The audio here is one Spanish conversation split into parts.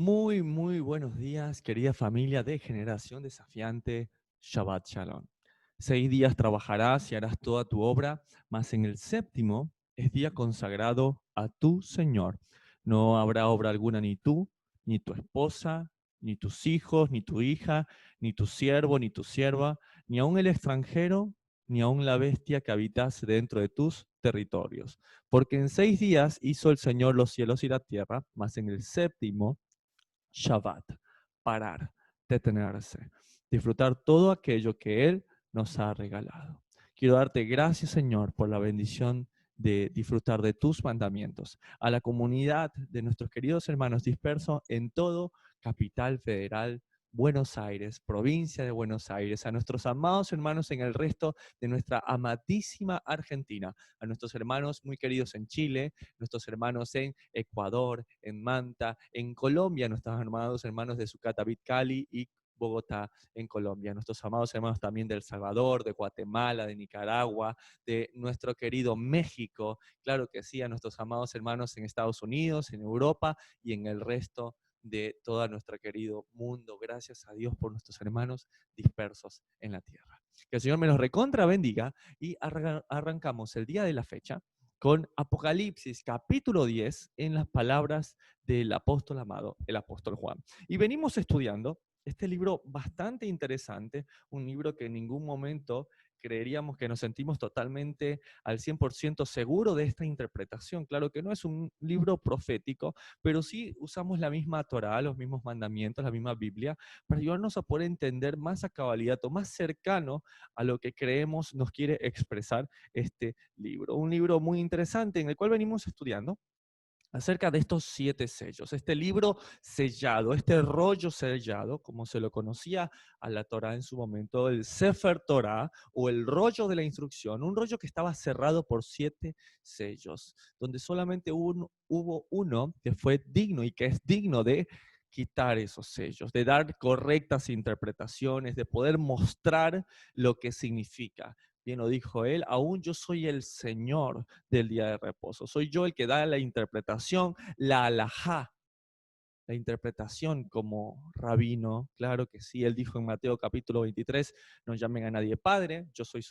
Muy buenos días, querida familia de Generación Desafiante. Shabbat Shalom. 6 días trabajarás y harás toda tu obra, mas en el séptimo es día consagrado a tu Señor. No habrá obra alguna ni tú, ni tu esposa, ni tus hijos, ni tu hija, ni tu siervo, ni tu sierva, ni aun el extranjero, ni aun la bestia que habitase dentro de tus territorios. Porque en 6 días hizo el Señor los cielos y la tierra, mas en el séptimo Shabbat, parar, detenerse, disfrutar todo aquello que Él nos ha regalado. Quiero darte gracias, Señor, por la bendición de disfrutar de tus mandamientos. A la comunidad de nuestros queridos hermanos dispersos en todo Capital Federal, Buenos Aires, provincia de Buenos Aires, a nuestros amados hermanos en el resto de nuestra amadísima Argentina, a nuestros hermanos muy queridos en Chile, nuestros hermanos en Ecuador, en Manta, en Colombia, nuestros amados hermanos de Sucatavid, Cali y Bogotá, en Colombia, nuestros amados hermanos también de El Salvador, de Guatemala, de Nicaragua, de nuestro querido México, claro que sí, a nuestros amados hermanos en Estados Unidos, en Europa y en el resto de todo nuestro querido mundo. Gracias a Dios por nuestros hermanos dispersos en la tierra. Que el Señor me los recontra bendiga y arrancamos el día de la fecha con Apocalipsis capítulo 10 en las palabras del apóstol amado, el apóstol Juan. Y venimos estudiando este libro bastante interesante, un libro que en ningún momento creeríamos que nos sentimos totalmente al 100% seguro de esta interpretación. Claro que no es un libro profético, pero sí usamos la misma Torá, los mismos mandamientos, la misma Biblia, para ayudarnos a poder entender más a cabalidad o más cercano a lo que creemos nos quiere expresar este libro. Un libro muy interesante en el cual venimos estudiando acerca de estos 7 sellos. Este libro sellado, este rollo sellado, como se lo conocía a la Torá en su momento, el Sefer Torá o el rollo de la instrucción, un rollo que estaba cerrado por 7 sellos, donde solamente hubo uno que fue digno y que es digno de quitar esos sellos, de dar correctas interpretaciones, de poder mostrar lo que significa. Bien lo dijo él, aún yo soy el Señor del día de reposo. Soy yo el que da la interpretación, la alajá, la interpretación como rabino. Claro que sí, él dijo en Mateo capítulo 23, no llamen a nadie padre, yo soy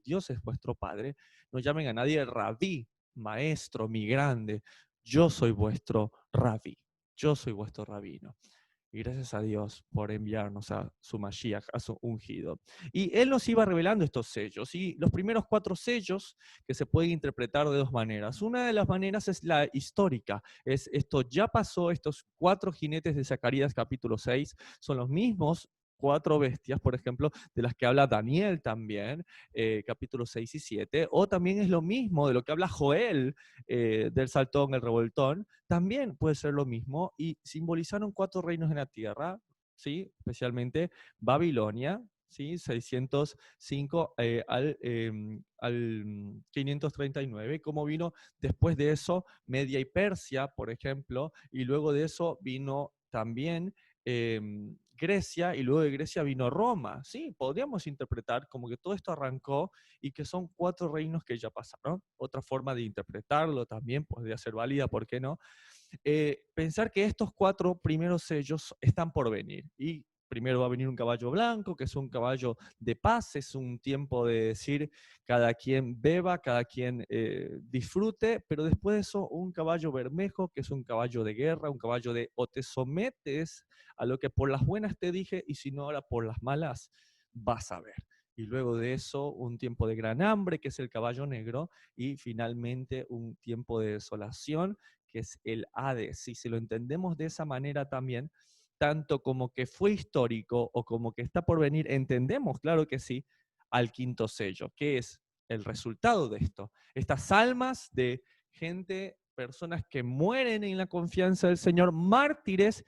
Dios es vuestro padre. No llamen a nadie rabí, maestro, mi grande. Yo soy vuestro rabí, yo soy vuestro rabino. Y gracias a Dios por enviarnos a su Mashiach, a su ungido. Y él nos iba revelando estos sellos. Y los primeros 4 sellos que se pueden interpretar de 2 maneras. Una de las maneras es la histórica. Es esto ya pasó, estos 4 jinetes de Zacarías capítulo 6 son los mismos 4 bestias, por ejemplo, de las que habla Daniel también, capítulo 6 y 7, o también es lo mismo de lo que habla Joel, del saltón, el revoltón, también puede ser lo mismo, y simbolizaron 4 reinos en la tierra, ¿sí? Especialmente Babilonia, ¿sí? 605 al 539, como vino después de eso Media y Persia, por ejemplo, y luego de eso vino también Grecia, y luego de Grecia vino Roma, ¿sí? Podríamos interpretar como que todo esto arrancó y que son 4 reinos que ya pasaron. Otra forma de interpretarlo también podría ser válida, ¿por qué no? Pensar que estos 4 primeros sellos están por venir. Y primero va a venir un caballo blanco, que es un caballo de paz, es un tiempo de decir cada quien beba, cada quien disfrute, pero después de eso un caballo bermejo, que es un caballo de guerra, un caballo de o te sometes a lo que por las buenas te dije y si no ahora por las malas vas a ver. Y luego de eso un tiempo de gran hambre, que es el caballo negro, y finalmente un tiempo de desolación, que es el Hades. Si se lo entendemos de esa manera también, tanto como que fue histórico o como que está por venir, entendemos, claro que sí, al quinto sello, que es el resultado de esto. Estas almas de gente, personas que mueren en la confianza del Señor, mártires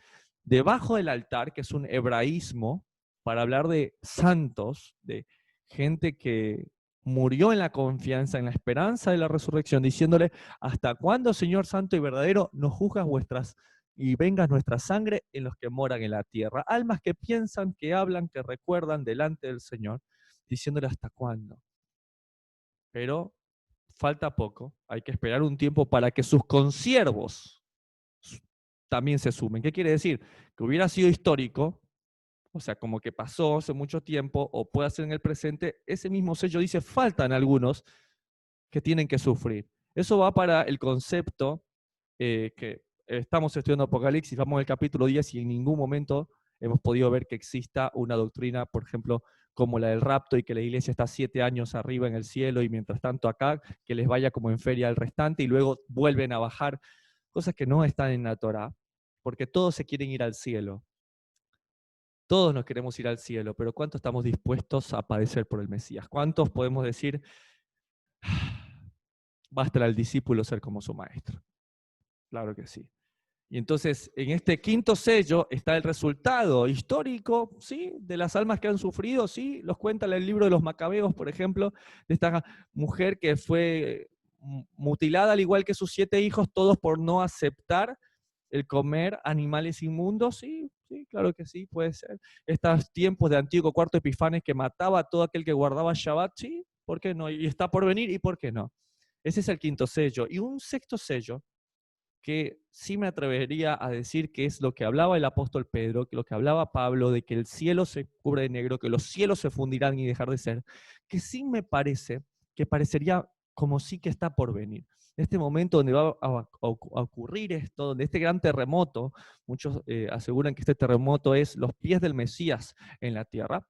debajo del altar, que es un hebraísmo para hablar de santos, de gente que murió en la confianza, en la esperanza de la resurrección, diciéndole, ¿hasta cuándo, Señor Santo y verdadero, nos juzgas vuestras y vengas nuestra sangre en los que moran en la tierra? Almas que piensan, que hablan, que recuerdan delante del Señor, diciéndole hasta cuándo. Pero falta poco, hay que esperar un tiempo para que sus consiervos también se sumen. ¿Qué quiere decir? Que hubiera sido histórico, o sea, como que pasó hace mucho tiempo, o puede ser en el presente, ese mismo sello dice, faltan algunos que tienen que sufrir. Eso va para el concepto que estamos estudiando Apocalipsis, vamos al capítulo 10 y en ningún momento hemos podido ver que exista una doctrina, por ejemplo, como la del rapto y que la iglesia está 7 años arriba en el cielo y mientras tanto acá, que les vaya como en feria al restante y luego vuelven a bajar, cosas que no están en la Torá, porque todos se quieren ir al cielo. Todos nos queremos ir al cielo, pero ¿cuántos estamos dispuestos a padecer por el Mesías? ¿Cuántos podemos decir, basta al discípulo ser como su maestro? Claro que sí. Y entonces, en este quinto sello está el resultado histórico, ¿sí? De las almas que han sufrido, ¿sí? Los cuenta el libro de los Macabeos, por ejemplo, de esta mujer que fue mutilada al igual que sus 7 hijos, todos por no aceptar el comer animales inmundos, sí, sí, claro que sí, puede ser. Estos tiempos de Antiguo Cuarto Epifanes que mataba a todo aquel que guardaba Shabbat, sí, ¿por qué no? Y está por venir, ¿y por qué no? Ese es el quinto sello. Y un sexto sello que sí me atrevería a decir que es lo que hablaba el apóstol Pedro, que lo que hablaba Pablo, de que el cielo se cubre de negro, que los cielos se fundirán y dejar de ser, que sí me parece que parecería como sí que está por venir. Este momento donde va a ocurrir esto, donde este gran terremoto, muchos aseguran que este terremoto es los pies del Mesías en la tierra,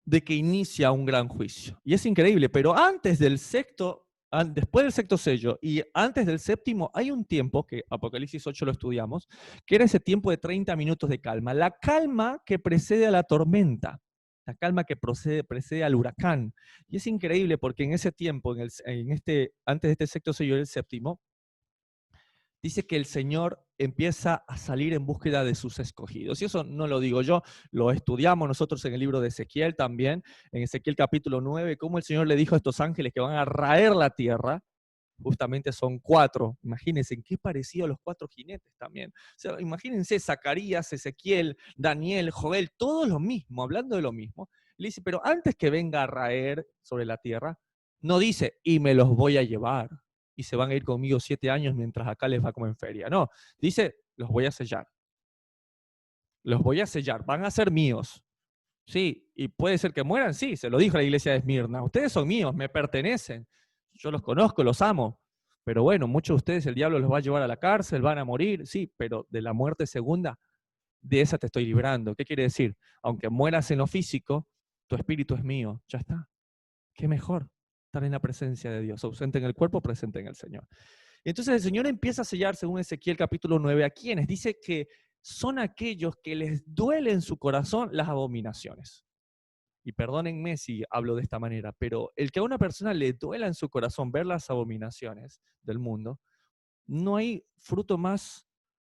de que inicia un gran juicio. Y es increíble, pero antes del sexto, después del sexto sello y antes del séptimo, hay un tiempo, que Apocalipsis 8 lo estudiamos, que era ese tiempo de 30 minutos de calma. La calma que precede a la tormenta, la calma que precede al huracán. Y es increíble porque en ese tiempo, antes de este sexto sello y el séptimo, dice que el Señor empieza a salir en búsqueda de sus escogidos. Y eso no lo digo yo, lo estudiamos nosotros en el libro de Ezequiel también, en Ezequiel capítulo 9, cómo el Señor le dijo a estos ángeles que van a raer la tierra. Justamente son 4. Imagínense, ¿en qué parecido a los 4 jinetes también? O sea, imagínense Zacarías, Ezequiel, Daniel, Joel, todos lo mismo, hablando de lo mismo. Le dice, pero antes que venga a raer sobre la tierra, no dice, y me los voy a llevar y se van a ir conmigo 7 años mientras acá les va como en feria. No, dice, los voy a sellar. Los voy a sellar, van a ser míos. Sí, y puede ser que mueran, sí, se lo dijo la iglesia de Esmirna. Ustedes son míos, me pertenecen. Yo los conozco, los amo. Pero bueno, muchos de ustedes el diablo los va a llevar a la cárcel, van a morir, sí, pero de la muerte segunda, de esa te estoy librando. ¿Qué quiere decir? Aunque mueras en lo físico, tu espíritu es mío. Ya está. ¿Qué mejor? Estar en la presencia de Dios, ausente en el cuerpo, presente en el Señor. Entonces el Señor empieza a sellar, según Ezequiel capítulo 9, a quienes dice que son aquellos que les duele en su corazón las abominaciones. Y perdónenme si hablo de esta manera, pero el que a una persona le duela en su corazón ver las abominaciones del mundo, no hay fruto más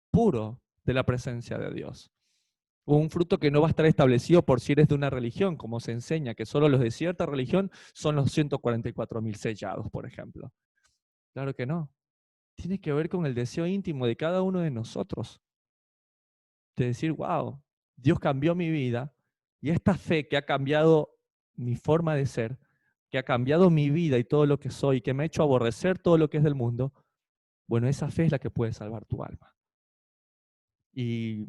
puro de la presencia de Dios. Un fruto que no va a estar establecido por si eres de una religión, como se enseña, que solo los de cierta religión son los 144.000 sellados, por ejemplo. Claro que no. Tiene que ver con el deseo íntimo de cada uno de nosotros. De decir, wow, Dios cambió mi vida y esta fe que ha cambiado mi forma de ser, que ha cambiado mi vida y todo lo que soy, que me ha hecho aborrecer todo lo que es del mundo, bueno, esa fe es la que puede salvar tu alma. Y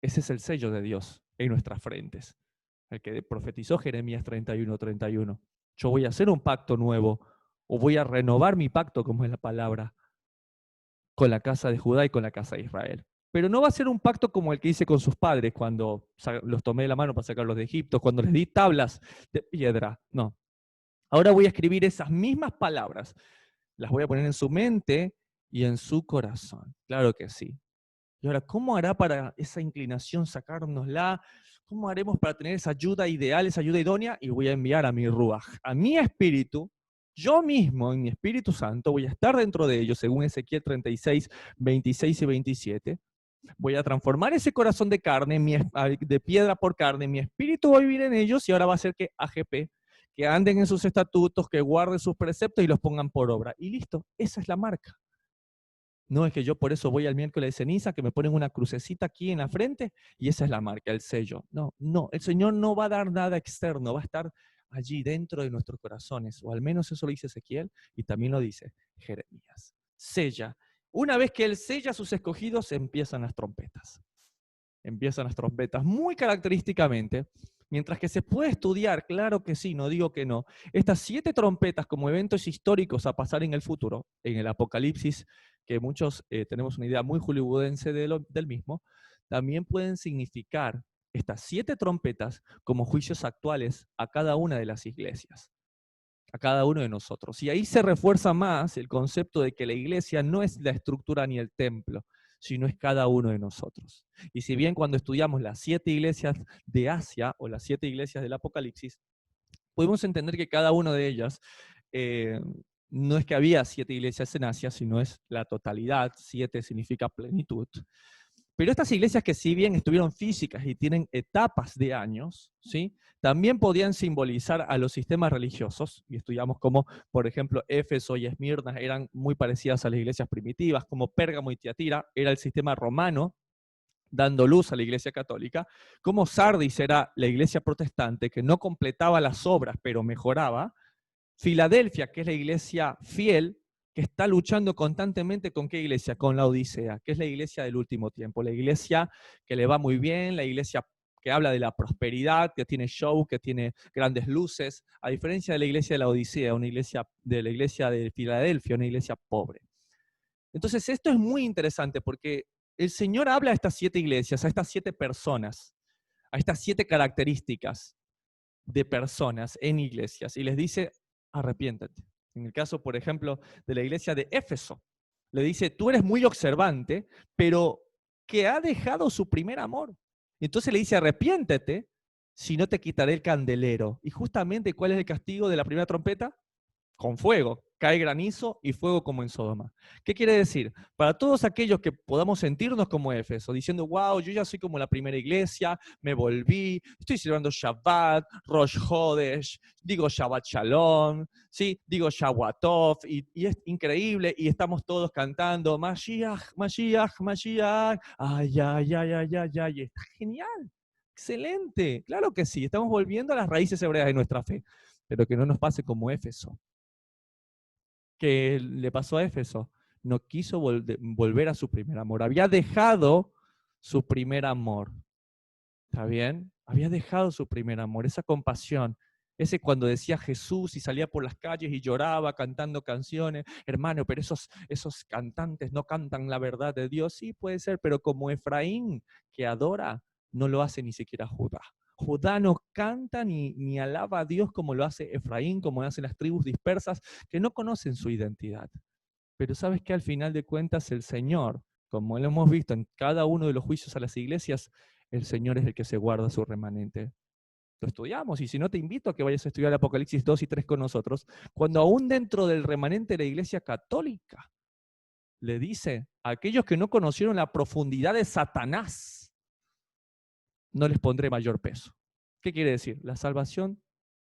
ese es el sello de Dios en nuestras frentes, el que profetizó Jeremías 31:31. Yo voy a hacer un pacto nuevo, o voy a renovar mi pacto, como es la palabra, con la casa de Judá y con la casa de Israel. Pero no va a ser un pacto como el que hice con sus padres cuando los tomé de la mano para sacarlos de Egipto, cuando les di tablas de piedra. No. Ahora voy a escribir esas mismas palabras, las voy a poner en su mente y en su corazón. Claro que sí. Y ahora, ¿cómo hará para esa inclinación sacárnosla? ¿Cómo haremos para tener esa ayuda ideal, esa ayuda idónea? Y voy a enviar a mi Ruach, a mi espíritu, yo mismo, en mi Espíritu Santo, voy a estar dentro de ellos, según Ezequiel 36, 26 y 27. Voy a transformar ese corazón de carne, de piedra por carne, mi espíritu va a vivir en ellos y ahora va a ser que AGP, que anden en sus estatutos, que guarden sus preceptos y los pongan por obra. Y listo, esa es la marca. No es que yo por eso voy al miércoles de ceniza, que me ponen una crucecita aquí en la frente y esa es la marca, el sello. No, no, el Señor no va a dar nada externo, va a estar allí dentro de nuestros corazones, o al menos eso lo dice Ezequiel y también lo dice Jeremías. Sella Una vez que Él sella a sus escogidos, empiezan las trompetas. Empiezan las trompetas muy característicamente. Mientras que se puede estudiar, claro que sí, no digo que no, estas 7 trompetas como eventos históricos a pasar en el futuro, en el Apocalipsis, que muchos tenemos una idea muy hollywoodense del mismo, también pueden significar estas 7 trompetas como juicios actuales a cada una de las iglesias, a cada uno de nosotros. Y ahí se refuerza más el concepto de que la iglesia no es la estructura ni el templo, sino es cada uno de nosotros. Y si bien cuando estudiamos las 7 iglesias de Asia o las 7 iglesias del Apocalipsis, podemos entender que cada una de ellas eh, no es que había 7 iglesias en Asia, sino es la totalidad. 7 significa plenitud. Pero estas iglesias que si bien estuvieron físicas y tienen etapas de años, ¿sí? También podían simbolizar a los sistemas religiosos, y estudiamos cómo, por ejemplo, Éfeso y Esmirna eran muy parecidas a las iglesias primitivas, como Pérgamo y Tiatira era el sistema romano, dando luz a la iglesia católica, como Sardis era la iglesia protestante, que no completaba las obras, pero mejoraba, Filadelfia, que es la iglesia fiel, que está luchando constantemente con qué iglesia, con la Odisea, que es la iglesia del último tiempo, la iglesia que le va muy bien, la iglesia que habla de la prosperidad, que tiene show, que tiene grandes luces, a diferencia de la iglesia de la Odisea, una iglesia de la iglesia de Filadelfia, una iglesia pobre. Entonces esto es muy interesante porque el Señor habla a estas 7 iglesias, a estas 7 personas, a estas 7 características de personas en iglesias y les dice, arrepiéntate. En el caso, por ejemplo, de la iglesia de Éfeso, le dice, tú eres muy observante, pero que ha dejado su primer amor. Entonces le dice, arrepiéntete, si no te quitaré el candelero. Y justamente, ¿cuál es el castigo de la primera trompeta? Con fuego. Cae granizo y fuego como en Sodoma. ¿Qué quiere decir? Para todos aquellos que podamos sentirnos como Éfeso, diciendo, wow, yo ya soy como la primera iglesia, me volví, estoy celebrando Shabbat, Rosh Hodesh, digo Shabbat Shalom, ¿sí? Digo Shavuatov, y es increíble, y estamos todos cantando, Mashiach, Mashiach, Mashiach, ay, ay, ay, ay, ay, ay, está genial, excelente, claro que sí, estamos volviendo a las raíces hebreas de nuestra fe, pero que no nos pase como Éfeso. ¿Qué le pasó a Éfeso? No quiso volver a su primer amor. Había dejado su primer amor. ¿Está bien? Había dejado su primer amor, esa compasión. Ese cuando decía Jesús y salía por las calles y lloraba cantando canciones. Hermano, pero esos cantantes no cantan la verdad de Dios. Sí, puede ser, pero como Efraín, que adora, no lo hace ni siquiera Judá. Judá no canta ni alaba a Dios como lo hace Efraín, como lo hacen las tribus dispersas, que no conocen su identidad. Pero sabes que al final de cuentas el Señor, como lo hemos visto en cada uno de los juicios a las iglesias, el Señor es el que se guarda su remanente. Lo estudiamos, y si no te invito a que vayas a estudiar Apocalipsis 2 y 3 con nosotros, cuando aún dentro del remanente de la iglesia católica le dice a aquellos que no conocieron la profundidad de Satanás, no les pondré mayor peso. ¿Qué quiere decir? La salvación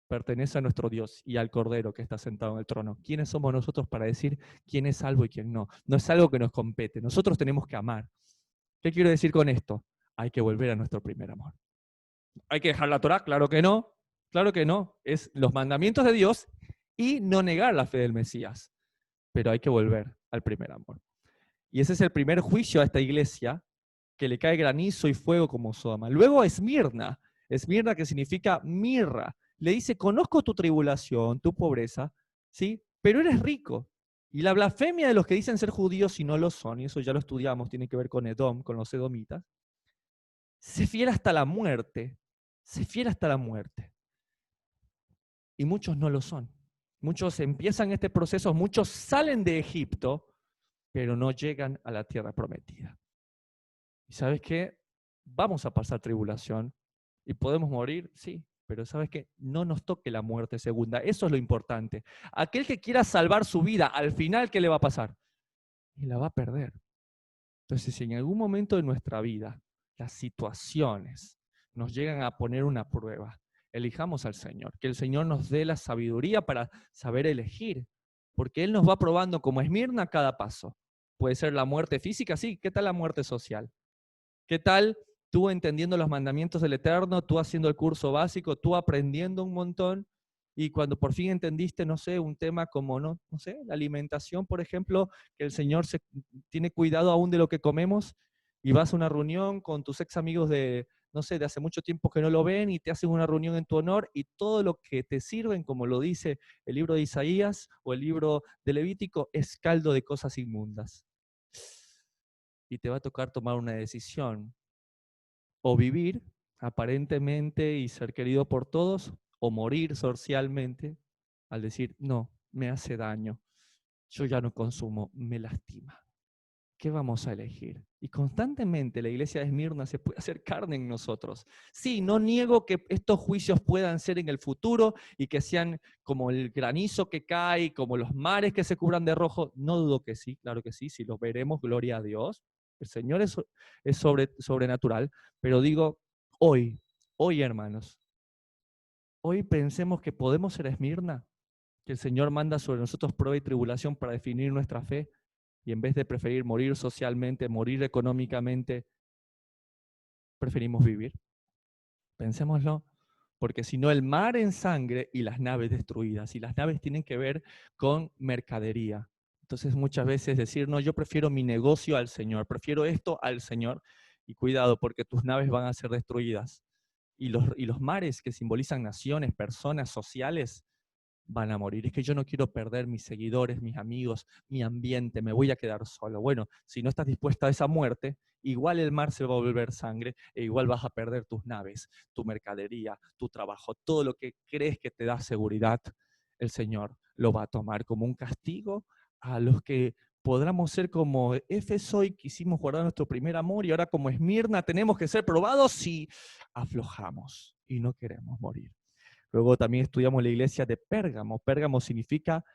pertenece a nuestro Dios y al Cordero que está sentado en el trono. ¿Quiénes somos nosotros para decir quién es salvo y quién no? No es algo que nos compete. Nosotros tenemos que amar. ¿Qué quiero decir con esto? Hay que volver a nuestro primer amor. ¿Hay que dejar la Torá? Claro que no. Claro que no. Es los mandamientos de Dios y no negar la fe del Mesías. Pero hay que volver al primer amor. Y ese es el primer juicio a esta iglesia, que le cae granizo y fuego como Sodoma. Luego Esmirna, Esmirna que significa mirra, le dice, conozco tu tribulación, tu pobreza, ¿sí? Pero eres rico. Y la blasfemia de los que dicen ser judíos y no lo son, y eso ya lo estudiamos, tiene que ver con Edom, con los edomitas, se fiel hasta la muerte, se fiel hasta la muerte. Y muchos no lo son. Muchos empiezan este proceso, muchos salen de Egipto, pero no llegan a la tierra prometida. ¿Y sabes qué? Vamos a pasar tribulación y podemos morir, sí, pero ¿sabes qué? No nos toque la muerte segunda. Eso es lo importante. Aquel que quiera salvar su vida, al final, ¿qué le va a pasar? Y la va a perder. Entonces, si en algún momento de nuestra vida las situaciones nos llegan a poner una prueba, elijamos al Señor. Que el Señor nos dé la sabiduría para saber elegir. Porque Él nos va probando como Esmirna a cada paso. Puede ser la muerte física, sí. ¿Qué tal la muerte social? ¿Qué tal tú entendiendo los mandamientos del Eterno, tú haciendo el curso básico, tú aprendiendo un montón, Y cuando por fin entendiste, no sé, un tema como, no sé, la alimentación, por ejemplo, que el Señor tiene cuidado aún de lo que comemos, y vas a una reunión con tus ex amigos de, no sé, de hace mucho tiempo que no lo ven y te hacen una reunión en tu honor y todo lo que te sirven, como lo dice el libro de Isaías o el libro de Levítico, es caldo de cosas inmundas. Y te va a tocar tomar una decisión, o vivir aparentemente y ser querido por todos, o morir socialmente al decir, no, me hace daño, yo ya no consumo, me lastima. ¿Qué vamos a elegir? Y constantemente la iglesia de Esmirna se puede hacer carne en nosotros. Sí, no niego que estos juicios puedan ser en el futuro y que sean como el granizo que cae, como los mares que se cubran de rojo. No dudo que sí, claro que sí, si los veremos, gloria a Dios. El Señor es sobrenatural, pero digo, hoy hermanos, hoy pensemos que podemos ser Esmirna, que el Señor manda sobre nosotros prueba y tribulación para definir nuestra fe, y en vez de preferir morir socialmente, morir económicamente, preferimos vivir. Pensémoslo, porque si no el mar en sangre y las naves destruidas, y las naves tienen que ver con mercadería. Entonces muchas veces decir, no, yo prefiero mi negocio al Señor, prefiero esto al Señor, y cuidado porque tus naves van a ser destruidas. Y los mares que simbolizan naciones, personas, sociales, van a morir. Es que yo no quiero perder mis seguidores, mis amigos, mi ambiente, me voy a quedar solo. Bueno, si no estás dispuesta a esa muerte, igual el mar se va a volver sangre e igual vas a perder tus naves, tu mercadería, tu trabajo, todo lo que crees que te da seguridad, el Señor lo va a tomar como un castigo a los que podamos ser como Éfeso y quisimos guardar nuestro primer amor y ahora como Esmirna tenemos que ser probados si aflojamos y no queremos morir. Luego también estudiamos la iglesia de Pérgamo. Pérgamo significa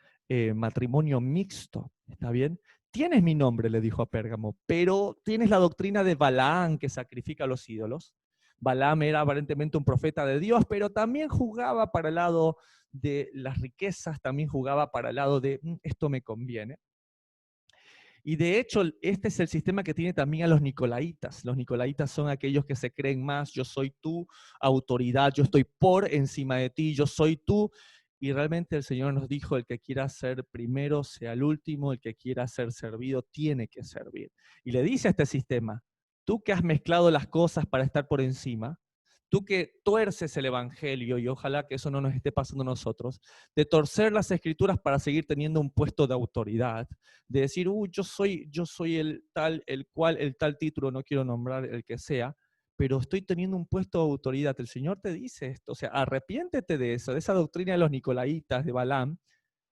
matrimonio mixto, ¿está bien? Tienes mi nombre, le dijo a Pérgamo, pero tienes la doctrina de Balaam que sacrifica a los ídolos. Balaam era aparentemente un profeta de Dios, pero también jugaba para el lado de las riquezas, también jugaba para el lado de esto me conviene. Y de hecho, este es el sistema que tiene también a los nicolaitas. Los nicolaitas son aquellos que se creen más, yo soy tu autoridad, yo estoy por encima de ti, yo soy tú. Y realmente el Señor nos dijo, el que quiera ser primero sea el último, el que quiera ser servido tiene que servir. Y le dice a este sistema, tú que has mezclado las cosas para estar por encima, tú que tuerces el evangelio, y ojalá que eso no nos esté pasando a nosotros, de torcer las escrituras para seguir teniendo un puesto de autoridad, de decir, yo soy el tal, el cual, el tal título, no quiero nombrar el que sea, pero estoy teniendo un puesto de autoridad. El Señor te dice esto, o sea, arrepiéntete de eso, de esa doctrina de los nicolaitas, de Balaam,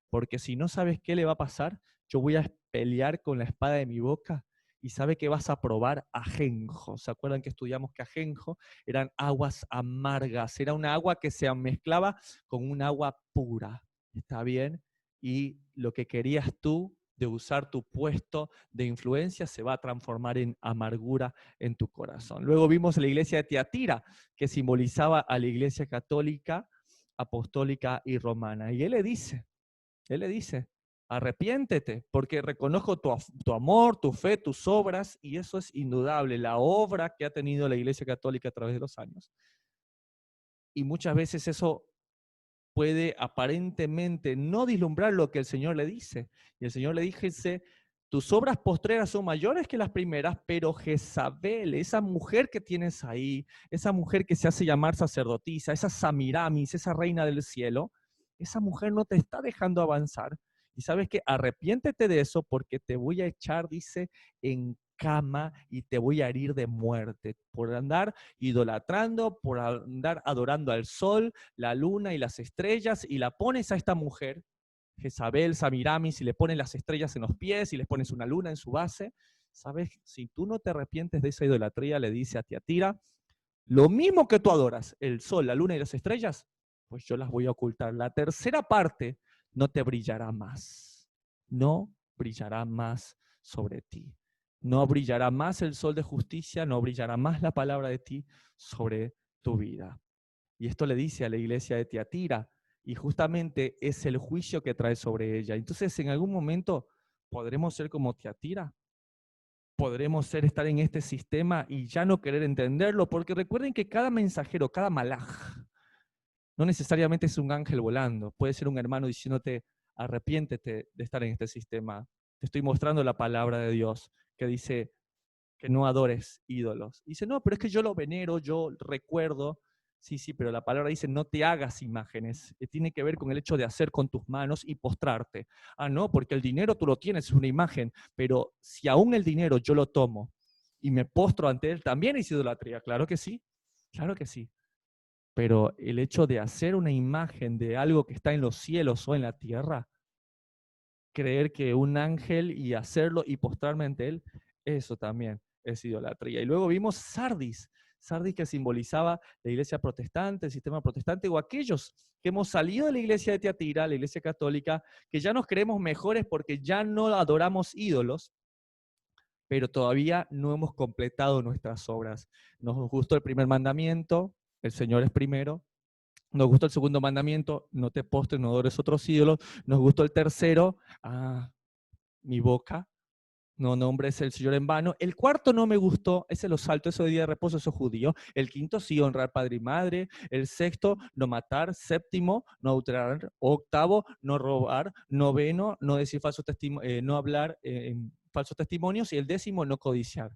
porque si no sabes qué le va a pasar, yo voy a pelear con la espada de mi boca y sabe que vas a probar ajenjo. ¿Se acuerdan que estudiamos que ajenjo eran aguas amargas? Era una agua que se mezclaba con un agua pura. ¿Está bien? Y lo que querías tú de usar tu puesto de influencia se va a transformar en amargura en tu corazón. Luego vimos la iglesia de Tiatira, que simbolizaba a la iglesia católica, apostólica y romana. Y él le dice, arrepiéntete, porque reconozco tu amor, tu fe, tus obras, y eso es indudable, la obra que ha tenido la Iglesia Católica a través de los años. Y muchas veces eso puede aparentemente no vislumbrar lo que el Señor le dice. Y el Señor le dice, tus obras postreras son mayores que las primeras, pero Jezabel, esa mujer que tienes ahí, esa mujer que se hace llamar sacerdotisa, esa Samiramis, esa reina del cielo, esa mujer no te está dejando avanzar. Y sabes que arrepiéntete de eso porque te voy a echar, dice, en cama y te voy a herir de muerte por andar idolatrando, por andar adorando al sol, la luna y las estrellas, y la pones a esta mujer, Jezabel, Samiramis, y le pones las estrellas en los pies y les pones una luna en su base. ¿Sabes? Si tú no te arrepientes de esa idolatría, le dice a Tiatira, lo mismo que tú adoras, el sol, la luna y las estrellas, pues yo las voy a ocultar. La tercera parte no te brillará más. No brillará más sobre ti. No brillará más el sol de justicia, no brillará más la palabra de ti sobre tu vida. Y esto le dice a la iglesia de Tiatira, y justamente es el juicio que trae sobre ella. Entonces, en algún momento podremos ser como Tiatira, podremos estar en este sistema y ya no querer entenderlo, porque recuerden que cada mensajero, cada malaj, No necesariamente es un ángel volando, puede ser un hermano diciéndote, arrepiéntete de estar en este sistema. Te estoy mostrando la palabra de Dios que dice que no adores ídolos. Dice, no, pero es que yo lo venero, yo recuerdo. Sí, sí, pero la palabra dice, no te hagas imágenes. Tiene que ver con el hecho de hacer con tus manos y postrarte. Ah, no, porque el dinero tú lo tienes, es una imagen, pero si aún el dinero yo lo tomo y me postro ante él, también es idolatría. Claro que sí, claro que sí. Pero el hecho de hacer una imagen de algo que está en los cielos o en la tierra, creer que un ángel y hacerlo y postrarme ante él, eso también es idolatría. Y luego vimos Sardis, Sardis que simbolizaba la iglesia protestante, el sistema protestante, o aquellos que hemos salido de la iglesia de Tiatira, la iglesia católica, que ya nos creemos mejores porque ya no adoramos ídolos, pero todavía no hemos completado nuestras obras. Nos gustó el primer mandamiento, el Señor es primero. Nos gustó el segundo mandamiento, no te postres, no adores otros ídolos. Nos gustó el tercero, mi boca, no nombres el Señor en vano. El cuarto no me gustó, ese lo salto, eso de día de reposo, eso es judío. El quinto sí, honrar padre y madre. El sexto, no matar. Séptimo, no adulterar. Octavo, no robar. Noveno, no decir falsos no hablar en falsos testimonios. Y el décimo, no codiciar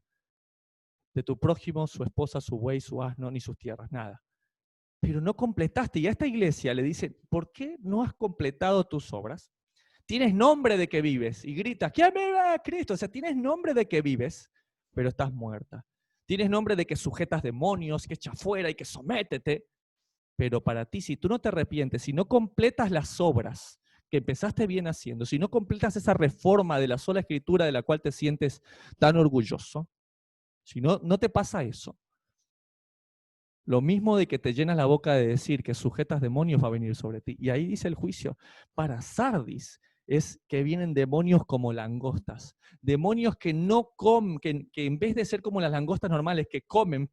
de tu prójimo, su esposa, su buey, su asno, ni sus tierras, nada. Pero no completaste. Y a esta iglesia le dice, ¿por qué no has completado tus obras? Tienes nombre de que vives y gritas, ¿quién vive? Cristo. O sea, tienes nombre de que vives, pero estás muerta. Tienes nombre de que sujetas demonios, que echa fuera y que sométete. Pero para ti, si tú no te arrepientes, si no completas las obras que empezaste bien haciendo, si no completas esa reforma de la sola escritura de la cual te sientes tan orgulloso, si no, no te pasa eso. Lo mismo de que te llenas la boca de decir que sujetas demonios va a venir sobre ti. Y ahí dice el juicio. Para Sardis es que vienen demonios como langostas. Demonios que no comen, que en vez de ser como las langostas normales que comen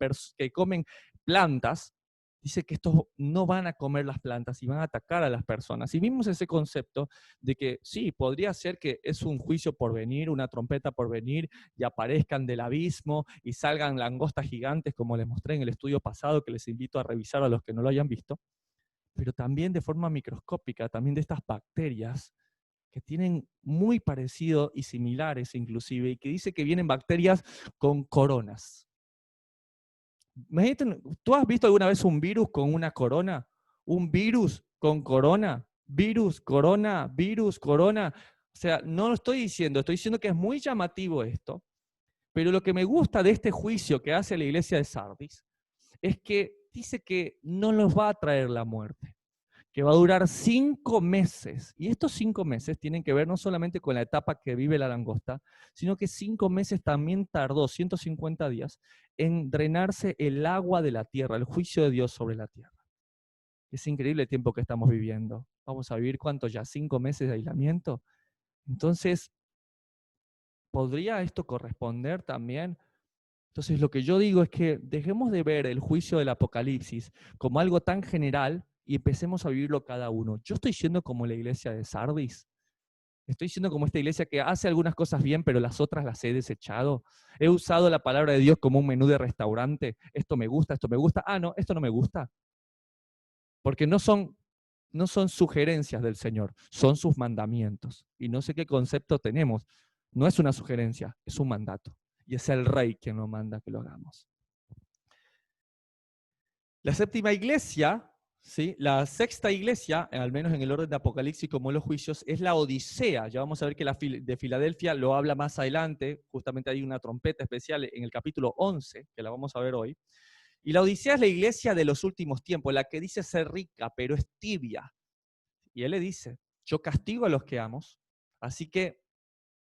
plantas, dice que estos no van a comer las plantas y van a atacar a las personas. Y vimos ese concepto de que sí, podría ser que es un juicio por venir, una trompeta por venir, y aparezcan del abismo y salgan langostas gigantes, como les mostré en el estudio pasado, que les invito a revisar a los que no lo hayan visto, pero también de forma microscópica, también de estas bacterias que tienen muy parecido y similares inclusive, y que dice que vienen bacterias con coronas. ¿Tú has visto alguna vez un virus con una corona? ¿Un virus con corona? Virus, corona, virus, corona. O sea, no lo estoy diciendo que es muy llamativo esto, pero lo que me gusta de este juicio que hace la iglesia de Sardis es que dice que no nos va a traer la muerte, que va a durar 5 meses. Y estos 5 meses tienen que ver no solamente con la etapa que vive la langosta, sino que 5 meses también tardó, 150 días, en drenarse el agua de la tierra, el juicio de Dios sobre la tierra. Es increíble el tiempo que estamos viviendo. Vamos a vivir, ¿cuánto ya? 5 meses de aislamiento. Entonces, ¿podría esto corresponder también? Entonces, lo que yo digo es que dejemos de ver el juicio del Apocalipsis como algo tan general y empecemos a vivirlo cada uno. Yo estoy siendo como la iglesia de Sardis. Estoy siendo como esta iglesia que hace algunas cosas bien, pero las otras las he desechado. He usado la palabra de Dios como un menú de restaurante. Esto me gusta, esto me gusta. Ah, no, esto no me gusta. Porque no son sugerencias del Señor, son sus mandamientos. Y no sé qué concepto tenemos. No es una sugerencia, es un mandato. Y es el Rey quien nos manda que lo hagamos. La séptima iglesia, ¿sí? La sexta iglesia, al menos en el orden de Apocalipsis como en los juicios, es la Odisea. Ya vamos a ver que la de Filadelfia lo habla más adelante, justamente hay una trompeta especial en el capítulo 11, que la vamos a ver hoy. Y la Odisea es la iglesia de los últimos tiempos, la que dice ser rica, pero es tibia. Y él le dice, yo castigo a los que amo, así que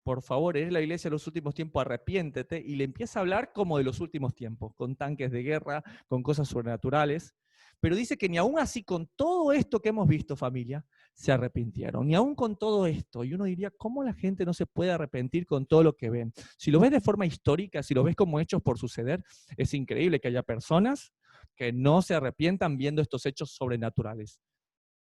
por favor, eres la iglesia de los últimos tiempos, arrepiéntete, y le empieza a hablar como de los últimos tiempos, con tanques de guerra, con cosas sobrenaturales, pero dice que ni aún así, con todo esto que hemos visto, familia, se arrepintieron, ni aún con todo esto, y uno diría, ¿cómo la gente no se puede arrepentir con todo lo que ven? Si lo ves de forma histórica, si lo ves como hechos por suceder, es increíble que haya personas que no se arrepientan viendo estos hechos sobrenaturales.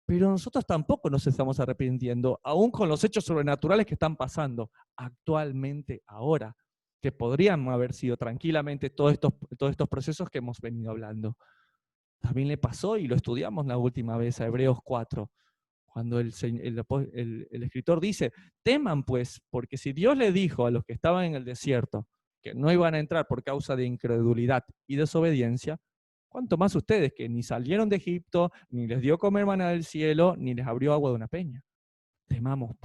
Pero nosotros tampoco nos estamos arrepintiendo, aún con los hechos sobrenaturales que están pasando actualmente ahora, que podrían haber sido tranquilamente todos estos procesos que hemos venido hablando. También le pasó, y lo estudiamos la última vez, a Hebreos 4, cuando el escritor dice, teman pues, porque si Dios le dijo a los que estaban en el desierto que no iban a entrar por causa de incredulidad y desobediencia, cuánto más ustedes que ni salieron de Egipto, ni les dio comer maná del cielo, ni les abrió agua de una peña. Temamos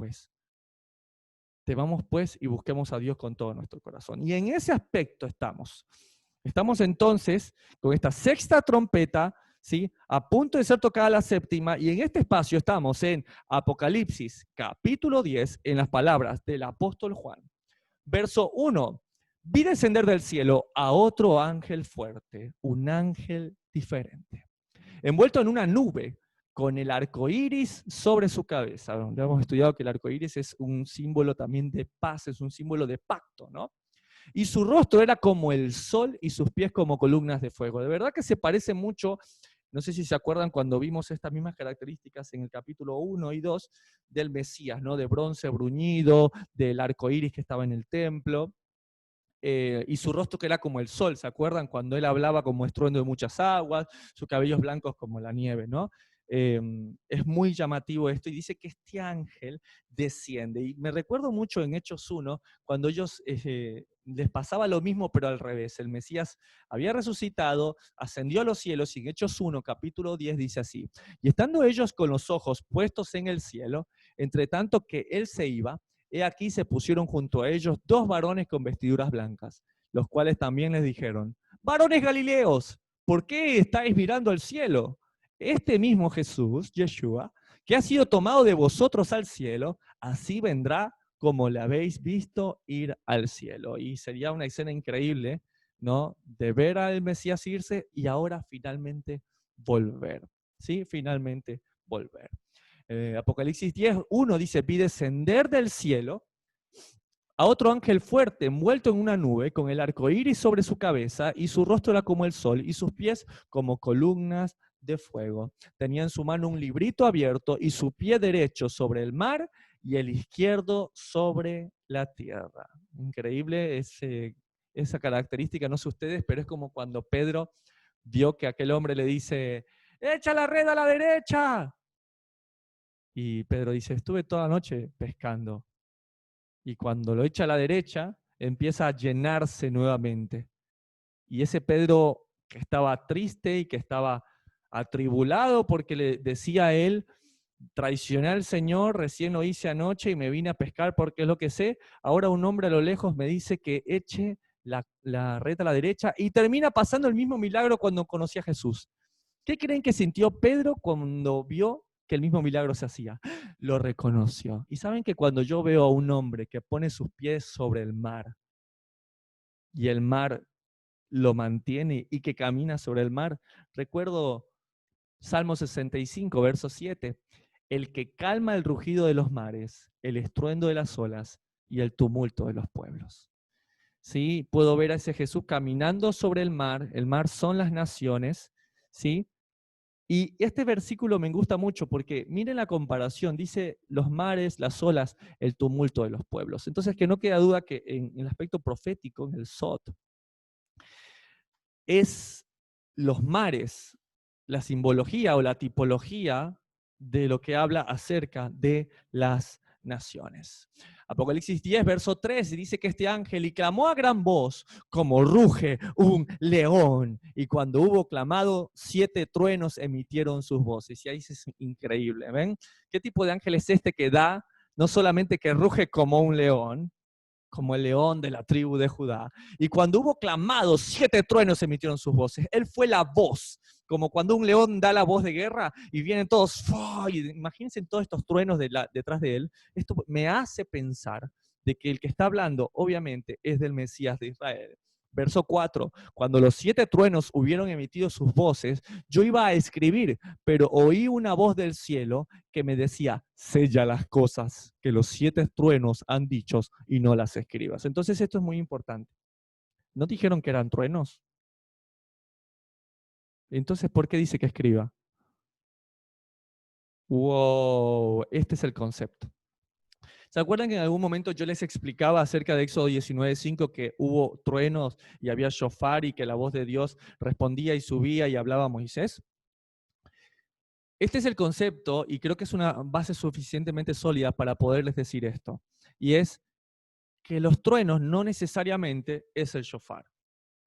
pues y busquemos a Dios con todo nuestro corazón. Y en ese aspecto estamos. Estamos entonces con esta sexta trompeta, ¿sí? A punto de ser tocada la séptima, y en este espacio estamos en Apocalipsis capítulo 10, en las palabras del apóstol Juan. Verso 1, vi descender del cielo a otro ángel fuerte, un ángel diferente, envuelto en una nube, con el arco iris sobre su cabeza. Ya hemos estudiado que el arco iris es un símbolo también de paz, es un símbolo de pacto, ¿no? Y su rostro era como el sol y sus pies como columnas de fuego. De verdad que se parece mucho, no sé si se acuerdan cuando vimos estas mismas características en el capítulo 1 y 2 del Mesías, ¿no? De bronce bruñido, del arco iris que estaba en el templo. Y su rostro que era como el sol, ¿se acuerdan? Cuando él hablaba como estruendo de muchas aguas, sus cabellos blancos como la nieve, ¿no? Es muy llamativo esto, y dice que este ángel desciende. Y me recuerdo mucho en Hechos 1, cuando ellos les pasaba lo mismo, pero al revés. El Mesías había resucitado, ascendió a los cielos, y en Hechos 1, capítulo 10, dice así: y estando ellos con los ojos puestos en el cielo, entre tanto que él se iba, he aquí se pusieron junto a ellos dos varones con vestiduras blancas, los cuales también les dijeron: varones Galileos, ¿por qué estáis mirando al cielo? Este mismo Jesús, Yeshua, que ha sido tomado de vosotros al cielo, así vendrá como le habéis visto ir al cielo. Y sería una escena increíble, ¿no? De ver al Mesías irse y ahora finalmente volver. ¿Sí? Finalmente volver. Apocalipsis 10:1 dice: vi descender del cielo a otro ángel fuerte, envuelto en una nube, con el arco iris sobre su cabeza, y su rostro era como el sol, y sus pies como columnas de fuego. Tenía en su mano un librito abierto, y su pie derecho sobre el mar, y el izquierdo sobre la tierra. Increíble esa característica, no sé ustedes, pero es como cuando Pedro vio que aquel hombre le dice: echa la red a la derecha. Y Pedro dice: estuve toda la noche pescando. Y cuando lo echa a la derecha, empieza a llenarse nuevamente. Y ese Pedro que estaba triste y que estaba atribulado porque le decía a él: traicioné al Señor, recién lo hice anoche y me vine a pescar porque es lo que sé. Ahora un hombre a lo lejos me dice que eche la red a la derecha, y termina pasando el mismo milagro cuando conocí a Jesús. ¿Qué creen que sintió Pedro cuando vio que el mismo milagro se hacía? Lo reconoció. Y saben que cuando yo veo a un hombre que pone sus pies sobre el mar y el mar lo mantiene y que camina sobre el mar, recuerdo Salmo 65, verso 7, el que calma el rugido de los mares, el estruendo de las olas y el tumulto de los pueblos. ¿Sí? Puedo ver a ese Jesús caminando sobre el mar son las naciones, ¿sí? Y este versículo me gusta mucho porque miren la comparación, dice los mares, las olas, el tumulto de los pueblos. Entonces que no queda duda que en el aspecto profético, en el Sot, es los mares, la simbología o la tipología de lo que habla acerca de las naciones. Apocalipsis 10, verso 3, dice que este ángel: y clamó a gran voz, como ruge un león. Y cuando hubo clamado, 7 truenos emitieron sus voces. Y ahí es increíble, ¿ven? ¿Qué tipo de ángel es este que da, no solamente que ruge como un león, como el león de la tribu de Judá? Y cuando hubo clamado, 7 truenos emitieron sus voces. Él fue la voz, como cuando un león da la voz de guerra y vienen todos, y imagínense todos estos truenos detrás de él. Esto me hace pensar de que el que está hablando, obviamente, es del Mesías de Israel. Verso 4, cuando los 7 truenos hubieron emitido sus voces, yo iba a escribir, pero oí una voz del cielo que me decía: sella las cosas que los 7 truenos han dicho y no las escribas. Entonces esto es muy importante. ¿No dijeron que eran truenos? Entonces, ¿por qué dice que escriba? Wow, este es el concepto. ¿Se acuerdan que en algún momento yo les explicaba acerca de Éxodo 19:5 que hubo truenos y había shofar y que la voz de Dios respondía y subía y hablaba a Moisés? Este es el concepto y creo que es una base suficientemente sólida para poderles decir esto. Y es que los truenos no necesariamente es el shofar.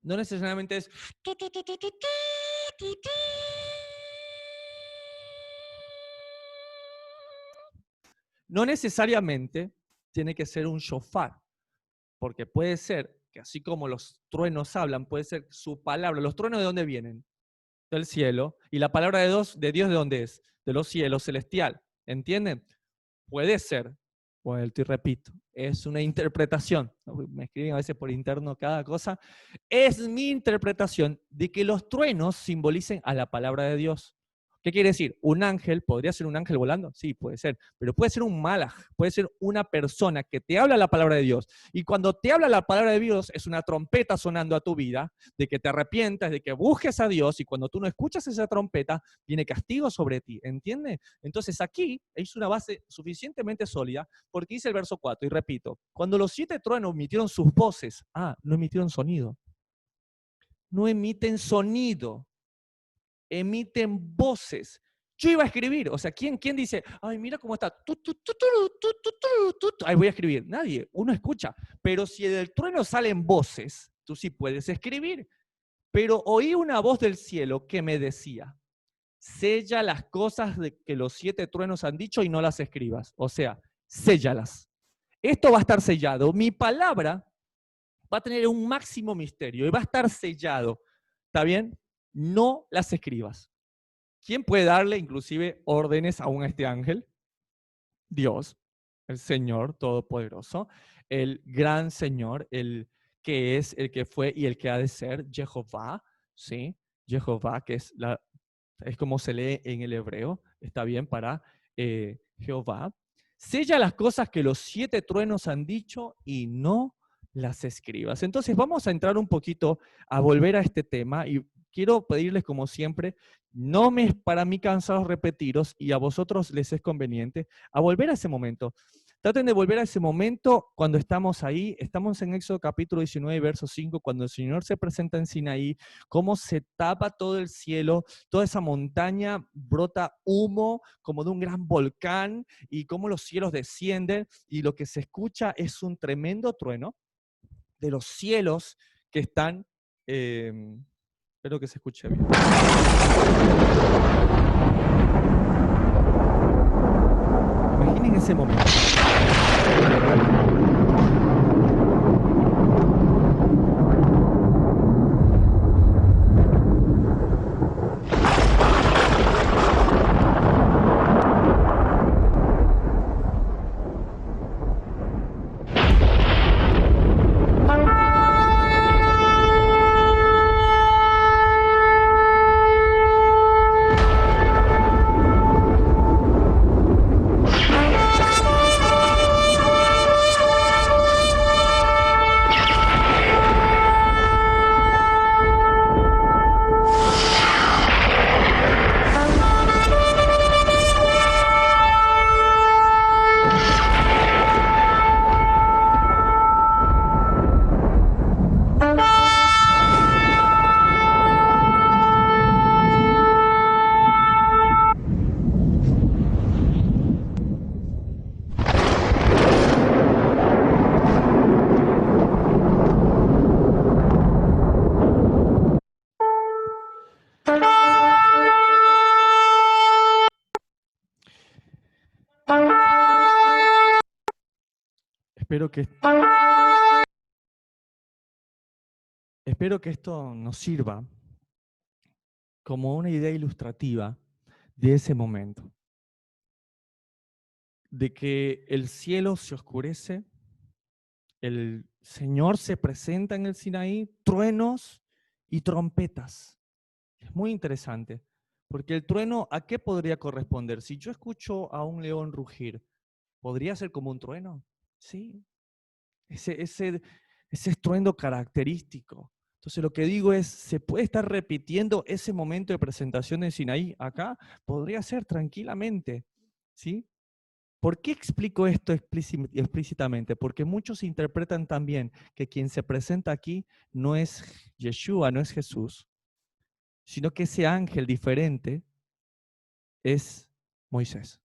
No necesariamente es... No necesariamente tiene que ser un shofar, porque puede ser que así como los truenos hablan, puede ser su palabra. ¿Los truenos de dónde vienen? Del cielo. ¿Y la palabra de Dios de dónde es? De los cielos, celestial. ¿Entienden? Puede ser, vuelto y repito, es una interpretación. Me escriben a veces por interno cada cosa. Es mi interpretación de que los truenos simbolicen a la palabra de Dios. ¿Qué quiere decir? ¿Un ángel podría ser un ángel volando? Sí, puede ser. Pero puede ser un malaj, puede ser una persona que te habla la palabra de Dios. Y cuando te habla la palabra de Dios, es una trompeta sonando a tu vida, de que te arrepientas, de que busques a Dios. Y cuando tú no escuchas esa trompeta, viene castigo sobre ti. ¿Entiendes? Entonces aquí es una base suficientemente sólida, porque dice el verso 4, y repito, cuando los 7 truenos emitieron sus voces, no emitieron sonido. No emiten sonido, emiten voces. Yo iba a escribir, o sea, ¿quién dice, ay, mira cómo está? Ahí voy a escribir. Nadie, uno escucha. Pero si del trueno salen voces, tú sí puedes escribir. Pero oí una voz del cielo que me decía, sella las cosas de que los 7 truenos han dicho y no las escribas. O sea, séllalas. Esto va a estar sellado. Mi palabra va a tener un máximo misterio y va a estar sellado. ¿Está bien? No las escribas. ¿Quién puede darle inclusive órdenes aún a este ángel? Dios, el Señor Todopoderoso, el gran Señor, el que es, el que fue y el que ha de ser, Jehová, ¿sí? Jehová, que es como se lee en el hebreo, está bien para Jehová. Sella las cosas que los 7 truenos han dicho y no las escribas. Entonces vamos a entrar un poquito a volver a este tema y quiero pedirles como siempre, no me es para mí cansado repetiros y a vosotros les es conveniente, a volver a ese momento. Traten de volver a ese momento cuando estamos ahí. Estamos en Éxodo capítulo 19, verso 5, cuando el Señor se presenta en Sinaí, cómo se tapa todo el cielo, toda esa montaña brota humo como de un gran volcán y cómo los cielos descienden y lo que se escucha es un tremendo trueno de los cielos que están... espero que se escuche bien. Imaginen ese momento. Espero que esto nos sirva como una idea ilustrativa de ese momento, de que el cielo se oscurece, el Señor se presenta en el Sinaí, truenos y trompetas. Es muy interesante, porque el trueno, ¿a qué podría corresponder? Si yo escucho a un león rugir, ¿podría ser como un trueno? Sí, ese estruendo característico. Entonces lo que digo es, ¿se puede estar repitiendo ese momento de presentación de Sinaí acá? Podría ser tranquilamente, ¿sí? ¿Por qué explico esto explícitamente? Porque muchos interpretan también que quien se presenta aquí no es Yeshua, no es Jesús, sino que ese ángel diferente es Moisés.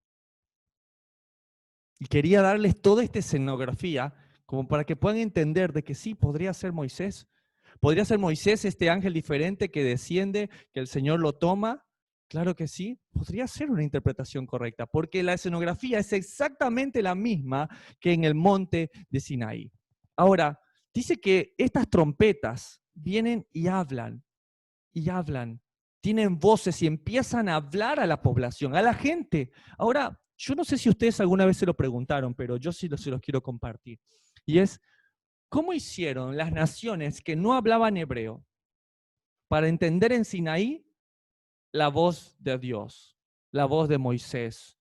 Y quería darles toda esta escenografía como para que puedan entender de que sí, podría ser Moisés. ¿Podría ser Moisés este ángel diferente que desciende, que el Señor lo toma? Claro que sí, podría ser una interpretación correcta, porque la escenografía es exactamente la misma que en el monte de Sinaí. Ahora, dice que estas trompetas vienen y hablan, tienen voces y empiezan a hablar a la población, a la gente. Ahora, yo no sé si ustedes alguna vez se lo preguntaron, pero yo sí se los quiero compartir. Y es, ¿cómo hicieron las naciones que no hablaban hebreo para entender en Sinaí la voz de Dios, la voz de Moisés?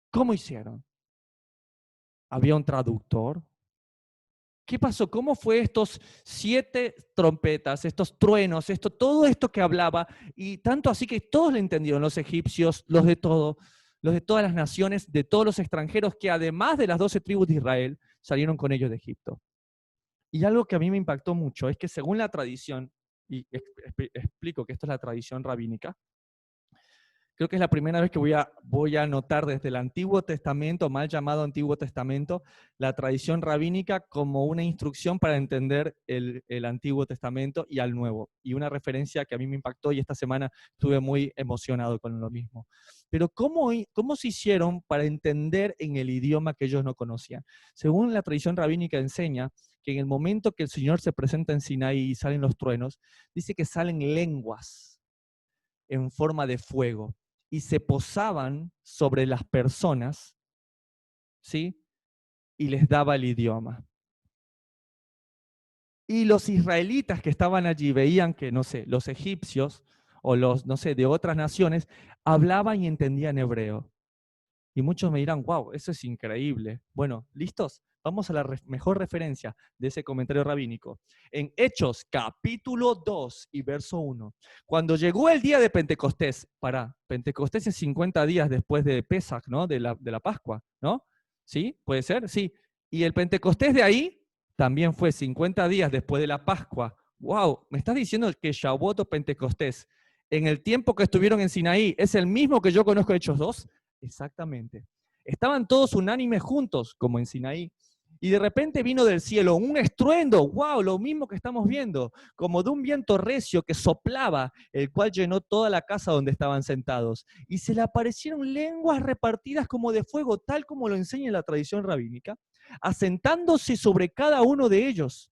¿Cómo hicieron? ¿Había un traductor? ¿Qué pasó? ¿Cómo fue estos 7 trompetas, estos truenos, todo esto que hablaba? Y tanto así que todos lo entendieron, los egipcios, los de todas las naciones, de todos los extranjeros que además de las 12 tribus de Israel, salieron con ellos de Egipto. Y algo que a mí me impactó mucho es que según la tradición, y explico que esto es la tradición rabínica, creo que es la primera vez que voy a anotar desde el Antiguo Testamento, mal llamado Antiguo Testamento, la tradición rabínica como una instrucción para entender el Antiguo Testamento y al Nuevo. Y una referencia que a mí me impactó y esta semana estuve muy emocionado con lo mismo. Pero ¿cómo se hicieron para entender en el idioma que ellos no conocían? Según la tradición rabínica enseña que en el momento que el Señor se presenta en Sinaí y salen los truenos, dice que salen lenguas en forma de fuego y se posaban sobre las personas, ¿sí? Y les daba el idioma. Y los israelitas que estaban allí veían que, no sé, los egipcios o los, no sé, de otras naciones, hablaban y entendían hebreo. Y muchos me dirán, wow, eso es increíble. Bueno, ¿listos? Vamos a la mejor referencia de ese comentario rabínico. En Hechos, capítulo 2 y verso 1. Cuando llegó el día de Pentecostés, Pentecostés es 50 días después de Pesach, ¿no? De la Pascua, ¿no? ¿Sí? ¿Puede ser? Sí. Y el Pentecostés de ahí también fue 50 días después de la Pascua. Wow, ¿me estás diciendo que Shavuot o Pentecostés, en el tiempo que estuvieron en Sinaí, es el mismo que yo conozco de Hechos 2? Exactamente. Estaban todos unánimes juntos, como en Sinaí. Y de repente vino del cielo un estruendo, wow, lo mismo que estamos viendo, como de un viento recio que soplaba, el cual llenó toda la casa donde estaban sentados. Y se le aparecieron lenguas repartidas como de fuego, tal como lo enseña la tradición rabínica, asentándose sobre cada uno de ellos.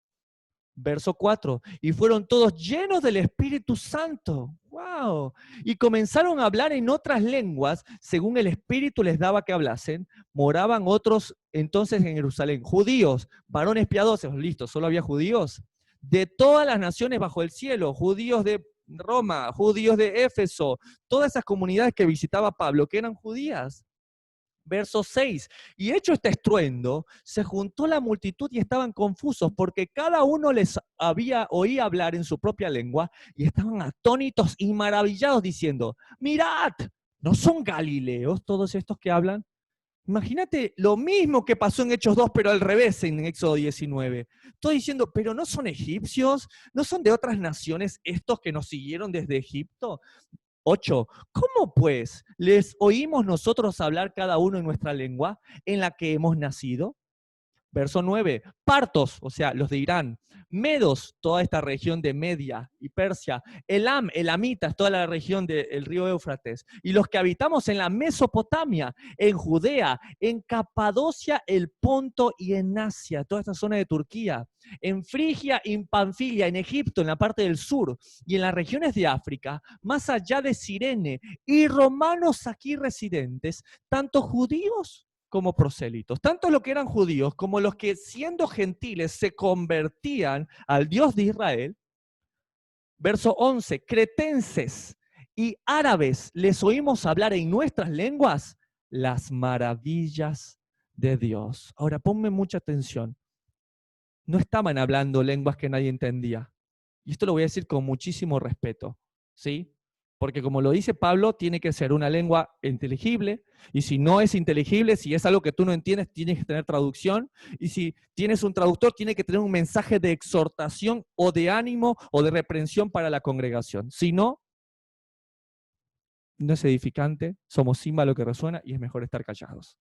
Verso 4, y fueron todos llenos del Espíritu Santo. ¡Wow! Y comenzaron a hablar en otras lenguas, según el Espíritu les daba que hablasen. Moraban otros entonces en Jerusalén, judíos, varones piadosos, listo, solo había judíos, de todas las naciones bajo el cielo, judíos de Roma, judíos de Éfeso, todas esas comunidades que visitaba Pablo, que eran judías. Verso 6, y hecho este estruendo, se juntó la multitud y estaban confusos porque cada uno les oía hablar en su propia lengua y estaban atónitos y maravillados diciendo, mirad, ¿no son galileos todos estos que hablan? Imagínate lo mismo que pasó en Hechos 2, pero al revés en Éxodo 19. Estoy diciendo, pero ¿no son egipcios? ¿No son de otras naciones estos que nos siguieron desde Egipto? 8. ¿Cómo pues les oímos nosotros hablar cada uno en nuestra lengua en la que hemos nacido? Verso 9, partos, o sea, los de Irán, medos, toda esta región de Media y Persia, Elam, elamitas, toda la región del río Éufrates, y los que habitamos en la Mesopotamia, en Judea, en Capadocia, el Ponto y en Asia, toda esta zona de Turquía, en Frigia y en Panfilia, en Egipto, en la parte del sur, y en las regiones de África, más allá de Cirene, y romanos aquí residentes, tanto judíos como prosélitos, tanto los que eran judíos como los que siendo gentiles se convertían al Dios de Israel. Verso 11, cretenses y árabes les oímos hablar en nuestras lenguas las maravillas de Dios. Ahora ponme mucha atención. No estaban hablando lenguas que nadie entendía. Y esto lo voy a decir con muchísimo respeto, ¿sí? Porque como lo dice Pablo, tiene que ser una lengua inteligible, y si no es inteligible, si es algo que tú no entiendes, tienes que tener traducción, y si tienes un traductor, tiene que tener un mensaje de exhortación o de ánimo o de reprensión para la congregación. Si no, no es edificante, somos címbalo que resuena y es mejor estar callados.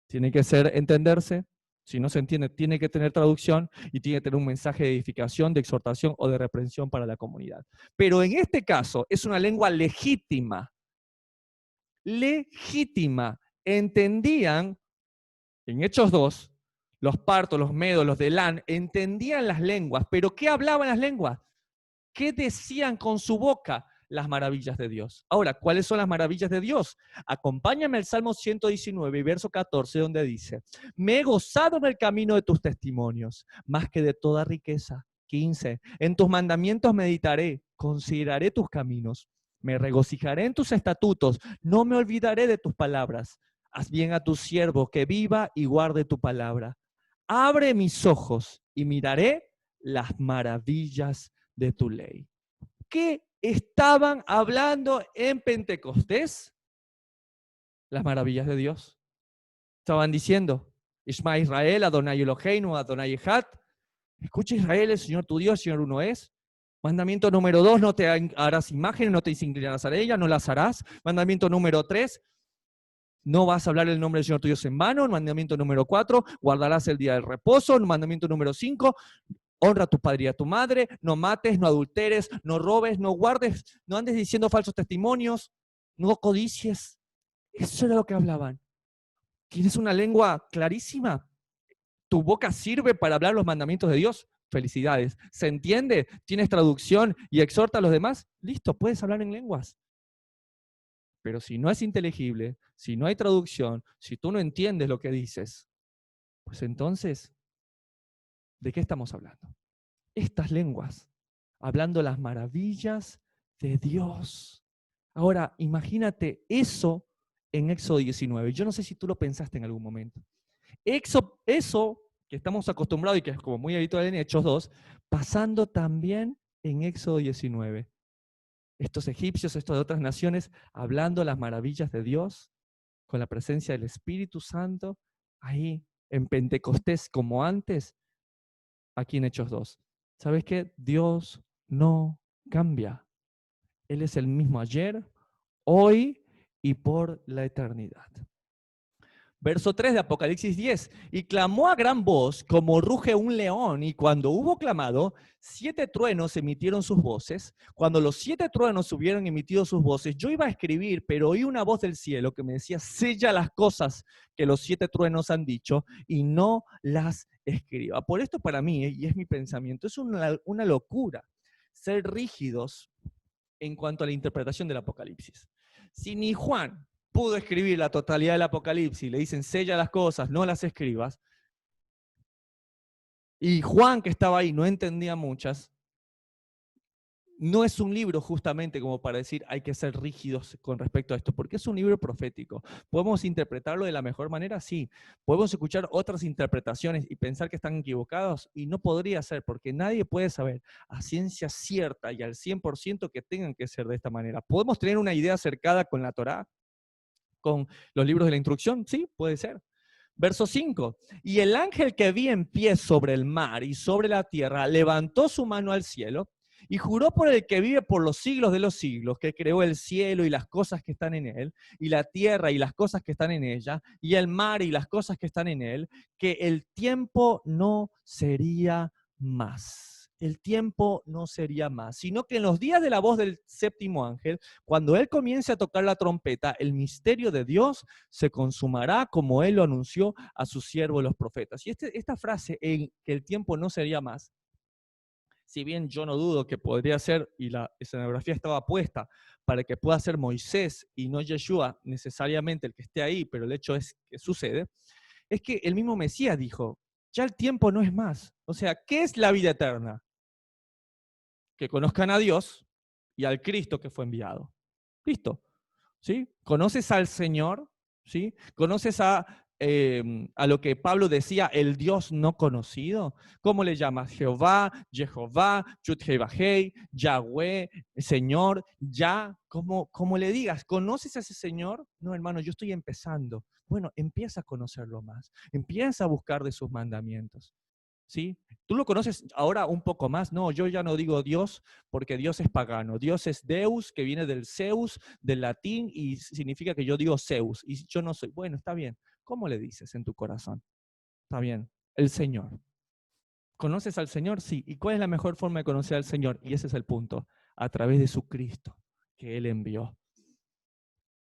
Tiene que entenderse, si no se entiende, tiene que tener traducción y tiene que tener un mensaje de edificación, de exhortación o de reprensión para la comunidad. Pero en este caso es una lengua legítima. Legítima. Entendían, en Hechos 2, los partos, los medos, los de Elán, entendían las lenguas, pero ¿qué hablaban las lenguas? ¿Qué decían con su boca? Las maravillas de Dios. Ahora, ¿cuáles son las maravillas de Dios? Acompáñame al Salmo 119, verso 14, donde dice, me he gozado en el camino de tus testimonios, más que de toda riqueza. 15, en tus mandamientos meditaré, consideraré tus caminos, me regocijaré en tus estatutos, no me olvidaré de tus palabras. Haz bien a tu siervo, que viva y guarde tu palabra. Abre mis ojos y miraré las maravillas de tu ley. ¿Qué estaban hablando en Pentecostés? Las maravillas de Dios. Estaban diciendo, Ishma Israel, Adonai Eloheinu, Adonai Echad. Escucha Israel, el Señor tu Dios, el Señor uno es. Mandamiento número 2, no te harás imágenes, no te inclinarás a ella, no las harás. Mandamiento número 3, no vas a hablar el nombre del Señor tu Dios en vano. Mandamiento número 4, guardarás el día del reposo. Mandamiento número 5, honra a tu padre y a tu madre, no mates, no adulteres, no robes, no guardes, no andes diciendo falsos testimonios, no codicies. Eso era lo que hablaban. ¿Tienes una lengua clarísima? ¿Tu boca sirve para hablar los mandamientos de Dios? Felicidades. ¿Se entiende? ¿Tienes traducción y exhorta a los demás? Listo, puedes hablar en lenguas. Pero si no es inteligible, si no hay traducción, si tú no entiendes lo que dices, pues entonces, ¿de qué estamos hablando? Estas lenguas, hablando las maravillas de Dios. Ahora, imagínate eso en Éxodo 19. Yo no sé si tú lo pensaste en algún momento. Eso que estamos acostumbrados y que es como muy habitual en Hechos 2, pasando también en Éxodo 19. Estos egipcios, estos de otras naciones, hablando las maravillas de Dios, con la presencia del Espíritu Santo, ahí en Pentecostés como antes, aquí en Hechos 2. ¿Sabes qué? Dios no cambia. Él es el mismo ayer, hoy y por la eternidad. Verso 3 de Apocalipsis 10. Y clamó a gran voz como ruge un león, y cuando hubo clamado, 7 truenos emitieron sus voces. Cuando los 7 truenos hubieron emitido sus voces, yo iba a escribir, pero oí una voz del cielo que me decía, sella las cosas que los 7 truenos han dicho y no las escriba. Por esto para mí, y es mi pensamiento, es una locura ser rígidos en cuanto a la interpretación del Apocalipsis. Si ni Juan pudo escribir la totalidad del Apocalipsis, le dicen sella las cosas, no las escribas, y Juan que estaba ahí no entendía muchas, no es un libro justamente como para decir hay que ser rígidos con respecto a esto, porque es un libro profético. ¿Podemos interpretarlo de la mejor manera? Sí. ¿Podemos escuchar otras interpretaciones y pensar que están equivocados? Y no podría ser, porque nadie puede saber a ciencia cierta y al 100% que tengan que ser de esta manera. ¿Podemos tener una idea acercada con la Torá? ¿Con los libros de la instrucción? Sí, puede ser. Verso 5. Y el ángel que vi en pie sobre el mar y sobre la tierra levantó su mano al cielo y juró por el que vive por los siglos de los siglos, que creó el cielo y las cosas que están en él, y la tierra y las cosas que están en ella, y el mar y las cosas que están en él, que el tiempo no sería más. El tiempo no sería más, sino que en los días de la voz del séptimo ángel, cuando él comience a tocar la trompeta, el misterio de Dios se consumará como él lo anunció a sus siervos los profetas. Y esta frase, en que el tiempo no sería más, si bien yo no dudo que podría ser, y la escenografía estaba puesta para que pueda ser Moisés y no Yeshua necesariamente el que esté ahí, pero el hecho es que sucede, es que el mismo Mesías dijo, ya el tiempo no es más. O sea, ¿qué es la vida eterna? Que conozcan a Dios y al Cristo que fue enviado. Listo. ¿Sí? ¿Conoces al Señor? ¿Sí? ¿Conoces a a lo que Pablo decía, el Dios no conocido? ¿Cómo le llamas? Jehová, Jehová, Yud-Heh-Vah-Heh, Yahweh, Señor, Ya, como le digas, ¿conoces a ese Señor? No, hermano, yo estoy empezando. Bueno, empieza a conocerlo más, empieza a buscar de sus mandamientos. ¿Sí? ¿Tú lo conoces ahora un poco más? No, yo ya no digo Dios porque Dios es pagano. Dios es Deus, que viene del Zeus, del latín, y significa que yo digo Zeus, y yo no soy. Bueno, está bien. ¿Cómo le dices en tu corazón? Está bien. El Señor. ¿Conoces al Señor? Sí. ¿Y cuál es la mejor forma de conocer al Señor? Y ese es el punto. A través de su Cristo, que Él envió.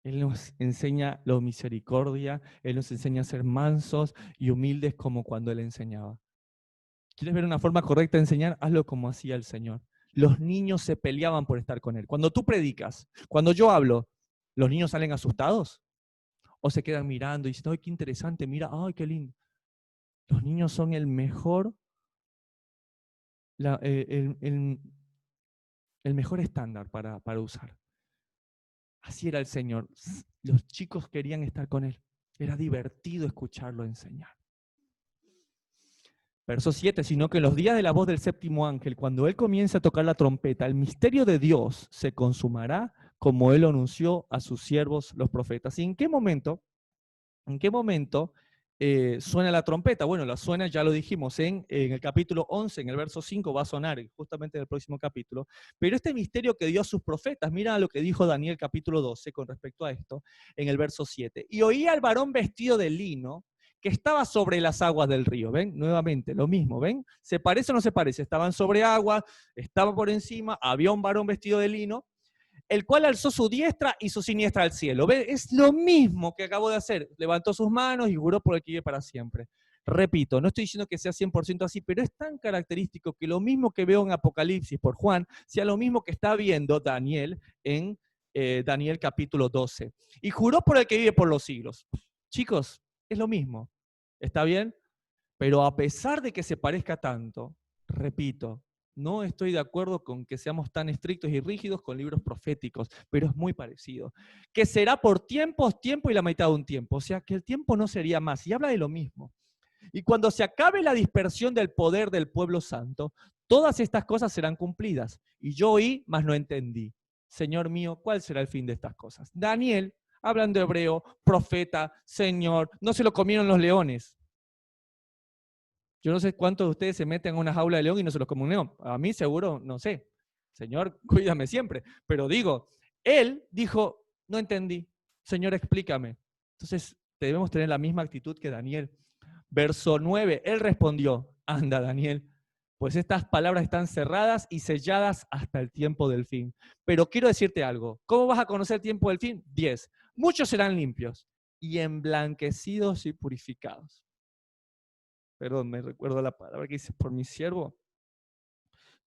Él nos enseña la misericordia, Él nos enseña a ser mansos y humildes como cuando Él enseñaba. ¿Quieres ver una forma correcta de enseñar? Hazlo como hacía el Señor. Los niños se peleaban por estar con Él. Cuando tú predicas, cuando yo hablo, ¿los niños salen asustados? ¿O se quedan mirando y dicen, ¡ay, qué interesante! Mira, ¡ay, qué lindo! Los niños son el mejor, el mejor estándar para usar. Así era el Señor. Los chicos querían estar con Él. Era divertido escucharlo enseñar. Verso 7, sino que en los días de la voz del séptimo ángel, cuando él comience a tocar la trompeta, el misterio de Dios se consumará como él lo anunció a sus siervos los profetas. ¿Y en qué momento? ¿En qué momento suena la trompeta? Bueno, la suena, ya lo dijimos, en el capítulo 11, en el verso 5 va a sonar justamente en el próximo capítulo. Pero este misterio que dio a sus profetas, mira lo que dijo Daniel capítulo 12 con respecto a esto, en el verso 7. Y oía al varón vestido de lino que estaba sobre las aguas del río. ¿Ven? Nuevamente, lo mismo, ¿ven? ¿Se parece o no se parece? Estaban sobre agua, estaba por encima, había un varón vestido de lino, el cual alzó su diestra y su siniestra al cielo. ¿Ve? Es lo mismo que acabó de hacer. Levantó sus manos y juró por el que vive para siempre. Repito, no estoy diciendo que sea 100% así, pero es tan característico que lo mismo que veo en Apocalipsis por Juan, sea lo mismo que está viendo Daniel en Daniel capítulo 12. Y juró por el que vive por los siglos. Chicos, es lo mismo. ¿Está bien? Pero a pesar de que se parezca tanto, repito, no estoy de acuerdo con que seamos tan estrictos y rígidos con libros proféticos, pero es muy parecido. Que será por tiempos, tiempo y la mitad de un tiempo. O sea, que el tiempo no sería más. Y habla de lo mismo. Y cuando se acabe la dispersión del poder del pueblo santo, todas estas cosas serán cumplidas. Y yo oí, mas no entendí. Señor mío, ¿cuál será el fin de estas cosas? Daniel, hablando hebreo, profeta, Señor, no se lo comieron los leones. Yo no sé cuántos de ustedes se meten en una jaula de león y no se los come un león. A mí seguro, no sé. Señor, cuídame siempre. Pero digo, él dijo, no entendí. Señor, explícame. Entonces, debemos tener la misma actitud que Daniel. Verso 9, él respondió, anda Daniel, pues estas palabras están cerradas y selladas hasta el tiempo del fin. Pero quiero decirte algo, ¿cómo vas a conocer el tiempo del fin? 10. Muchos serán limpios y emblanquecidos y purificados. Perdón, me recuerdo la palabra que dice, por mi siervo,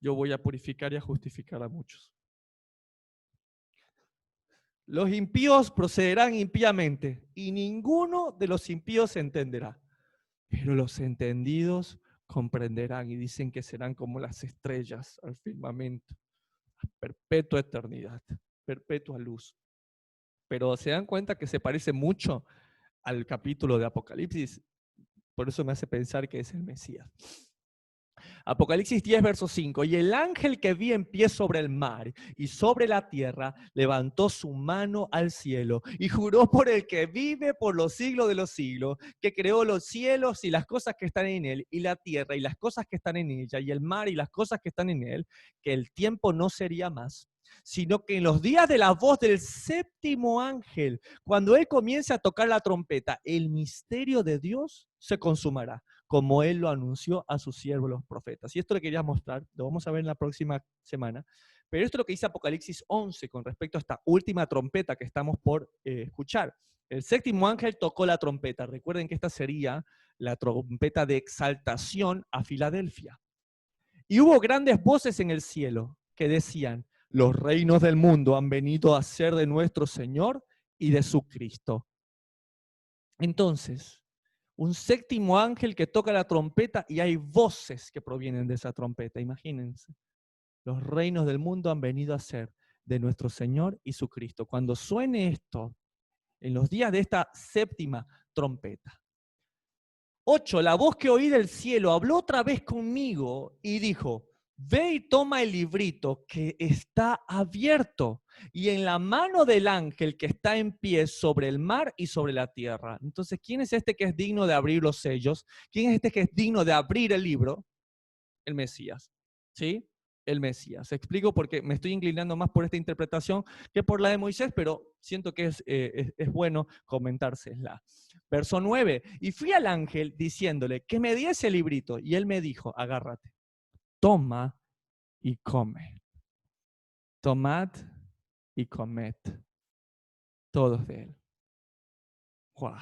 yo voy a purificar y a justificar a muchos. Los impíos procederán impíamente y ninguno de los impíos entenderá, pero los entendidos comprenderán y dicen que serán como las estrellas al firmamento, a perpetua eternidad, perpetua luz. Pero se dan cuenta que se parece mucho al capítulo de Apocalipsis, por eso me hace pensar que es el Mesías. Apocalipsis 10, verso 5. Y el ángel que vi en pie sobre el mar y sobre la tierra levantó su mano al cielo y juró por el que vive por los siglos de los siglos, que creó los cielos y las cosas que están en él, y la tierra y las cosas que están en ella, y el mar y las cosas que están en él, que el tiempo no sería más, sino que en los días de la voz del séptimo ángel, cuando él comience a tocar la trompeta, el misterio de Dios se consumará, como él lo anunció a sus siervos los profetas. Y esto le quería mostrar, lo vamos a ver en la próxima semana, pero esto es lo que dice Apocalipsis 11 con respecto a esta última trompeta que estamos por escuchar. El séptimo ángel tocó la trompeta. Recuerden que esta sería la trompeta de exaltación a Filadelfia. Y hubo grandes voces en el cielo que decían, los reinos del mundo han venido a ser de nuestro Señor y de su Cristo. Entonces, un séptimo ángel que toca la trompeta y hay voces que provienen de esa trompeta. Imagínense. Los reinos del mundo han venido a ser de nuestro Señor y su Cristo. Cuando suene esto, en los días de esta séptima trompeta, 8. La voz que oí del cielo habló otra vez conmigo y dijo, ve y toma el librito que está abierto y en la mano del ángel que está en pie sobre el mar y sobre la tierra. Entonces, ¿quién es este que es digno de abrir los sellos? ¿Quién es este que es digno de abrir el libro? El Mesías. ¿Sí? El Mesías. Explico porque me estoy inclinando más por esta interpretación que por la de Moisés, pero siento que es bueno comentársela. Verso 9. Y fui al ángel diciéndole que me diese el librito. Y él me dijo, agárrate, toma y come. Tomad y comed. Todos de él. ¡Wow!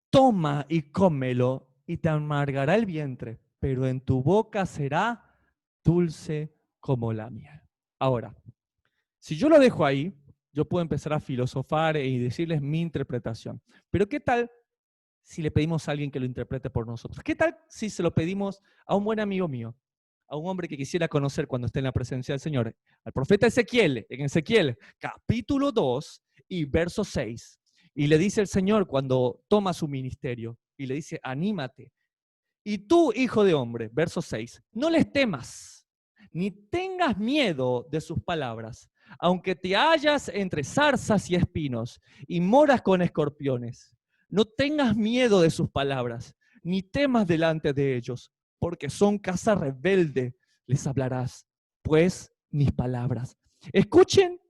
Toma y cómelo y te amargará el vientre, pero en tu boca será dulce como la miel. Ahora, si yo lo dejo ahí, yo puedo empezar a filosofar y decirles mi interpretación. Pero ¿qué tal si le pedimos a alguien que lo interprete por nosotros? ¿Qué tal si se lo pedimos a un buen amigo mío? A un hombre que quisiera conocer cuando esté en la presencia del Señor. Al profeta Ezequiel, en Ezequiel capítulo 2 y verso 6. Y le dice el Señor cuando toma su ministerio, y le dice, anímate. Y tú, hijo de hombre, verso 6, no les temas, ni tengas miedo de sus palabras, aunque te hallas entre zarzas y espinos y moras con escorpiones. No tengas miedo de sus palabras, ni temas delante de ellos, porque son casa rebelde, les hablarás, pues mis palabras. Escuchen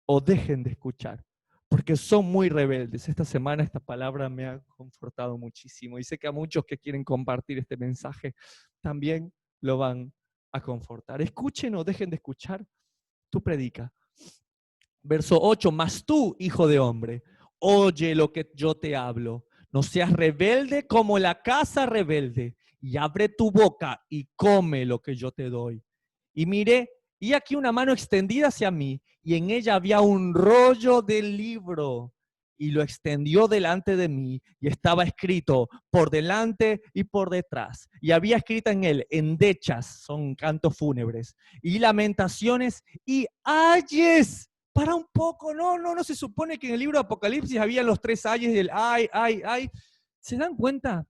o dejen de escuchar, porque son muy rebeldes. Esta semana esta palabra me ha confortado muchísimo y sé que a muchos que quieren compartir este mensaje también lo van a confortar. Escuchen o dejen de escuchar, tú predica. Verso 8, mas tú, hijo de hombre, oye lo que yo te hablo. No seas rebelde como la casa rebelde, y abre tu boca y come lo que yo te doy. Y miré, y aquí una mano extendida hacia mí, y en ella había un rollo del libro, y lo extendió delante de mí, y estaba escrito por delante y por detrás. Y había escrito en él endechas, son cantos fúnebres, y lamentaciones y ayes. Para un poco, no se supone que en el libro de Apocalipsis había los 3 ayes del ay, ay, ay. ¿Se dan cuenta?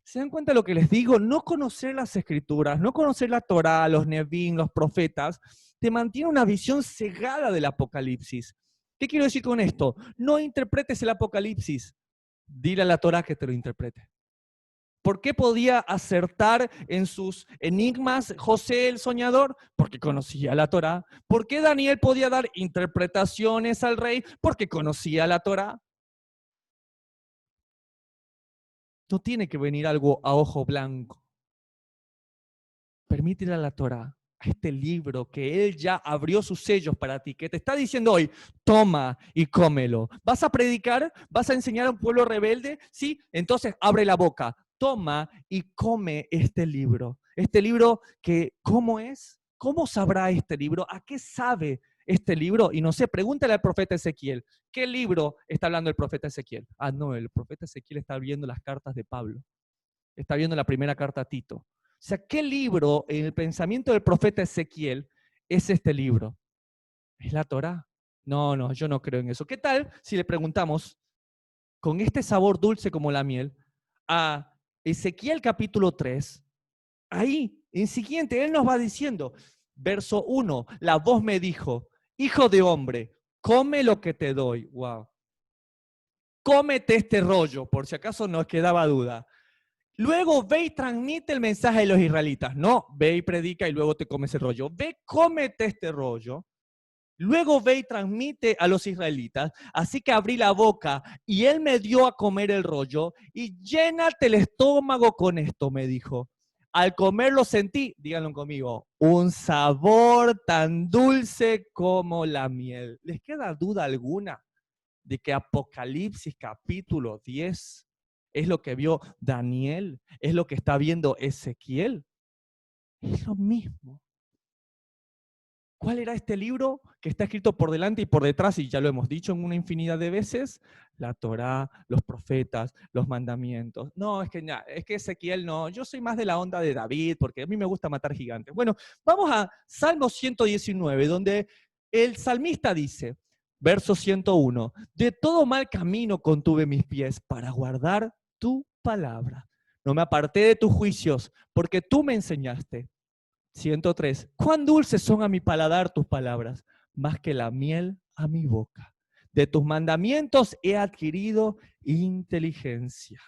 ¿Se dan cuenta de lo que les digo? No conocer las escrituras, no conocer la Torá, los Nevín, los profetas, te mantiene una visión cegada del Apocalipsis. ¿Qué quiero decir con esto? No interpretes el Apocalipsis, dile a la Torá que te lo interprete. ¿Por qué podía acertar en sus enigmas José el soñador? Porque conocía la Torá. ¿Por qué Daniel podía dar interpretaciones al rey? Porque conocía la Torá. No tiene que venir algo a ojo blanco. Permítele a la Torá, a este libro que él ya abrió sus sellos para ti, que te está diciendo hoy, toma y cómelo. ¿Vas a predicar? ¿Vas a enseñar a un pueblo rebelde? Sí, entonces abre la boca, toma y come este libro. Este libro que, ¿cómo es? ¿Cómo sabrá este libro? ¿A qué sabe este libro? Y no sé, pregúntale al profeta Ezequiel, ¿qué libro está hablando el profeta Ezequiel? Ah, no, el profeta Ezequiel está viendo las cartas de Pablo, está viendo la primera carta a Tito. O sea, ¿qué libro en el pensamiento del profeta Ezequiel es este libro? ¿Es la Torá? No, yo no creo en eso. ¿Qué tal si le preguntamos, con este sabor dulce como la miel, a Ezequiel capítulo 3? Ahí, en siguiente, él nos va diciendo, verso 1, la voz me dijo, hijo de hombre, come lo que te doy. Wow. Cómete este rollo, por si acaso nos quedaba duda. Luego ve y transmite el mensaje a los israelitas. No, ve y predica y luego te comes el rollo. Ve, cómete este rollo. Luego ve y transmite a los israelitas. Así que abrí la boca y él me dio a comer el rollo y llénate el estómago con esto, me dijo. Al comerlo sentí, díganlo conmigo, un sabor tan dulce como la miel. ¿Les queda duda alguna de que Apocalipsis capítulo 10 es lo que vio Daniel? ¿Es lo que está viendo Ezequiel? Es lo mismo. ¿Cuál era este libro que está escrito por delante y por detrás? Y ya lo hemos dicho en una infinidad de veces, la Torá, los profetas, los mandamientos. No, es que Ezequiel no, yo soy más de la onda de David, porque a mí me gusta matar gigantes. Bueno, vamos a Salmo 119, donde el salmista dice, verso 101, de todo mal camino contuve mis pies para guardar tu palabra. no me aparté de tus juicios, porque tú me enseñaste. 103. Cuán dulces son a mi paladar tus palabras, más que la miel a mi boca. De tus mandamientos he adquirido inteligencia.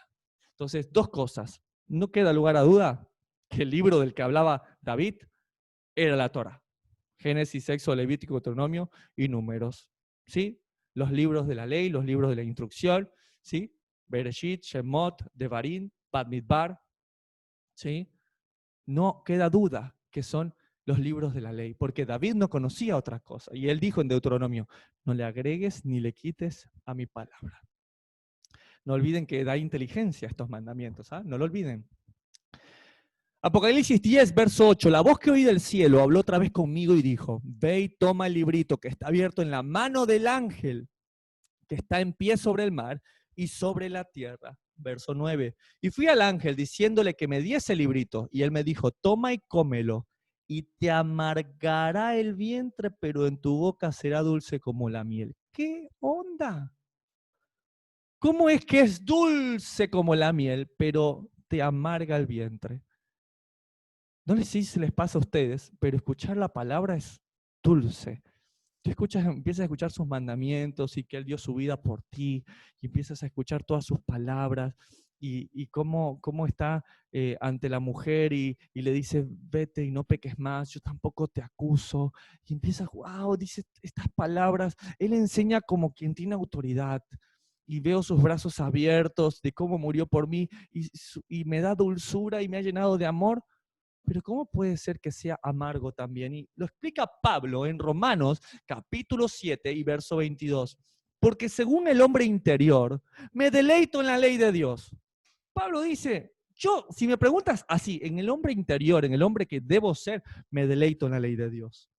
Entonces, dos cosas. No queda lugar a duda que el libro del que hablaba David era la Torá. Génesis, Éxodo, Levítico, Deuteronomio y Números. ¿Sí? Los libros de la ley, los libros de la instrucción, ¿sí? Bereshit, Shemot, Devarim, Bamidbar, ¿sí? No queda duda que son los libros de la ley, porque David no conocía otra cosa. Y él dijo en Deuteronomio, no le agregues ni le quites a mi palabra. No olviden que da inteligencia a estos mandamientos, ¿ah? No lo olviden. Apocalipsis 10, verso 8. La voz que oí del cielo habló otra vez conmigo y dijo, ve y toma el librito que está abierto en la mano del ángel que está en pie sobre el mar y sobre la tierra. Verso 9. Y fui al ángel diciéndole que me diese el librito. Y él me dijo, toma y cómelo. Y te amargará el vientre, pero en tu boca será dulce como la miel. ¿Qué onda? ¿Cómo es que es dulce como la miel, pero te amarga el vientre? No sé si se les pasa a ustedes, pero escuchar la palabra es dulce. Tú empiezas a escuchar sus mandamientos y que Él dio su vida por ti, y empiezas a escuchar todas sus palabras y cómo está ante la mujer y le dice, vete y no peques más, yo tampoco te acuso. Y empiezas, wow, dice estas palabras. Él enseña como quien tiene autoridad. Y veo sus brazos abiertos de cómo murió por mí y me da dulzura y me ha llenado de amor. Pero ¿cómo puede ser que sea amargo también? Y lo explica Pablo en Romanos capítulo 7 y verso 22. Porque según el hombre interior, me deleito en la ley de Dios. Pablo dice, yo, si me preguntas así, en el hombre interior, en el hombre que debo ser, me deleito en la ley de Dios.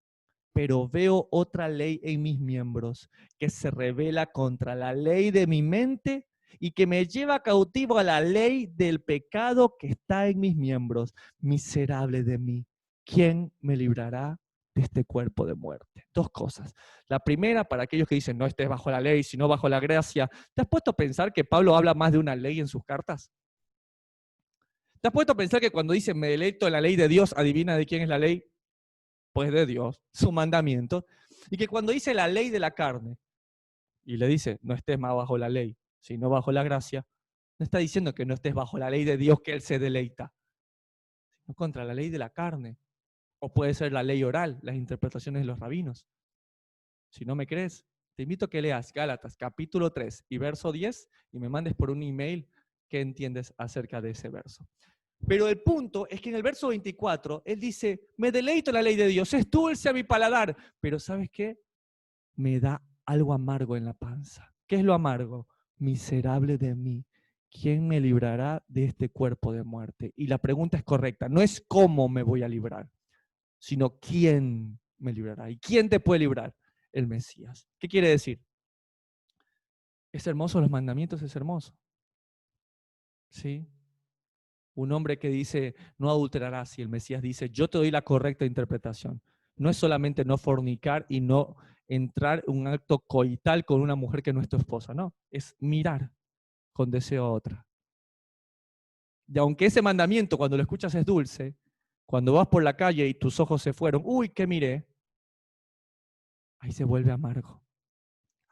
Pero veo otra ley en mis miembros que se revela contra la ley de mi mente y que me lleva cautivo a la ley del pecado que está en mis miembros. Miserable de mí, ¿quién me librará de este cuerpo de muerte? Dos cosas. La primera, para aquellos que dicen no estés bajo la ley, sino bajo la gracia, ¿te has puesto a pensar que Pablo habla más de una ley en sus cartas? ¿Te has puesto a pensar que cuando dice me deleito en la ley de Dios, adivina de quién es la ley? Pues de Dios, su mandamiento, y que cuando dice la ley de la carne, y le dice, no estés más bajo la ley, sino bajo la gracia, no está diciendo que no estés bajo la ley de Dios que Él se deleita, sino contra la ley de la carne, o puede ser la ley oral, las interpretaciones de los rabinos. Si no me crees, te invito a que leas Gálatas capítulo 3 y verso 10 y me mandes por un email qué entiendes acerca de ese verso. Pero el punto es que en el verso 24, él dice, me deleito en la ley de Dios, es dulce a mi paladar, pero ¿sabes qué? Me da algo amargo en la panza. ¿Qué es lo amargo? Miserable de mí. ¿Quién me librará de este cuerpo de muerte? Y la pregunta es correcta, no es cómo me voy a librar, sino quién me librará. ¿Y quién te puede librar? El Mesías. ¿Qué quiere decir? Es hermoso, los mandamientos es hermoso. ¿Sí? Un hombre que dice, no adulterarás, y el Mesías dice, yo te doy la correcta interpretación. No es solamente no fornicar y no entrar en un acto coital con una mujer que no es tu esposa, no, es mirar con deseo a otra. Y aunque ese mandamiento cuando lo escuchas es dulce, cuando vas por la calle y tus ojos se fueron, uy, ¿qué miré? Ahí se vuelve amargo.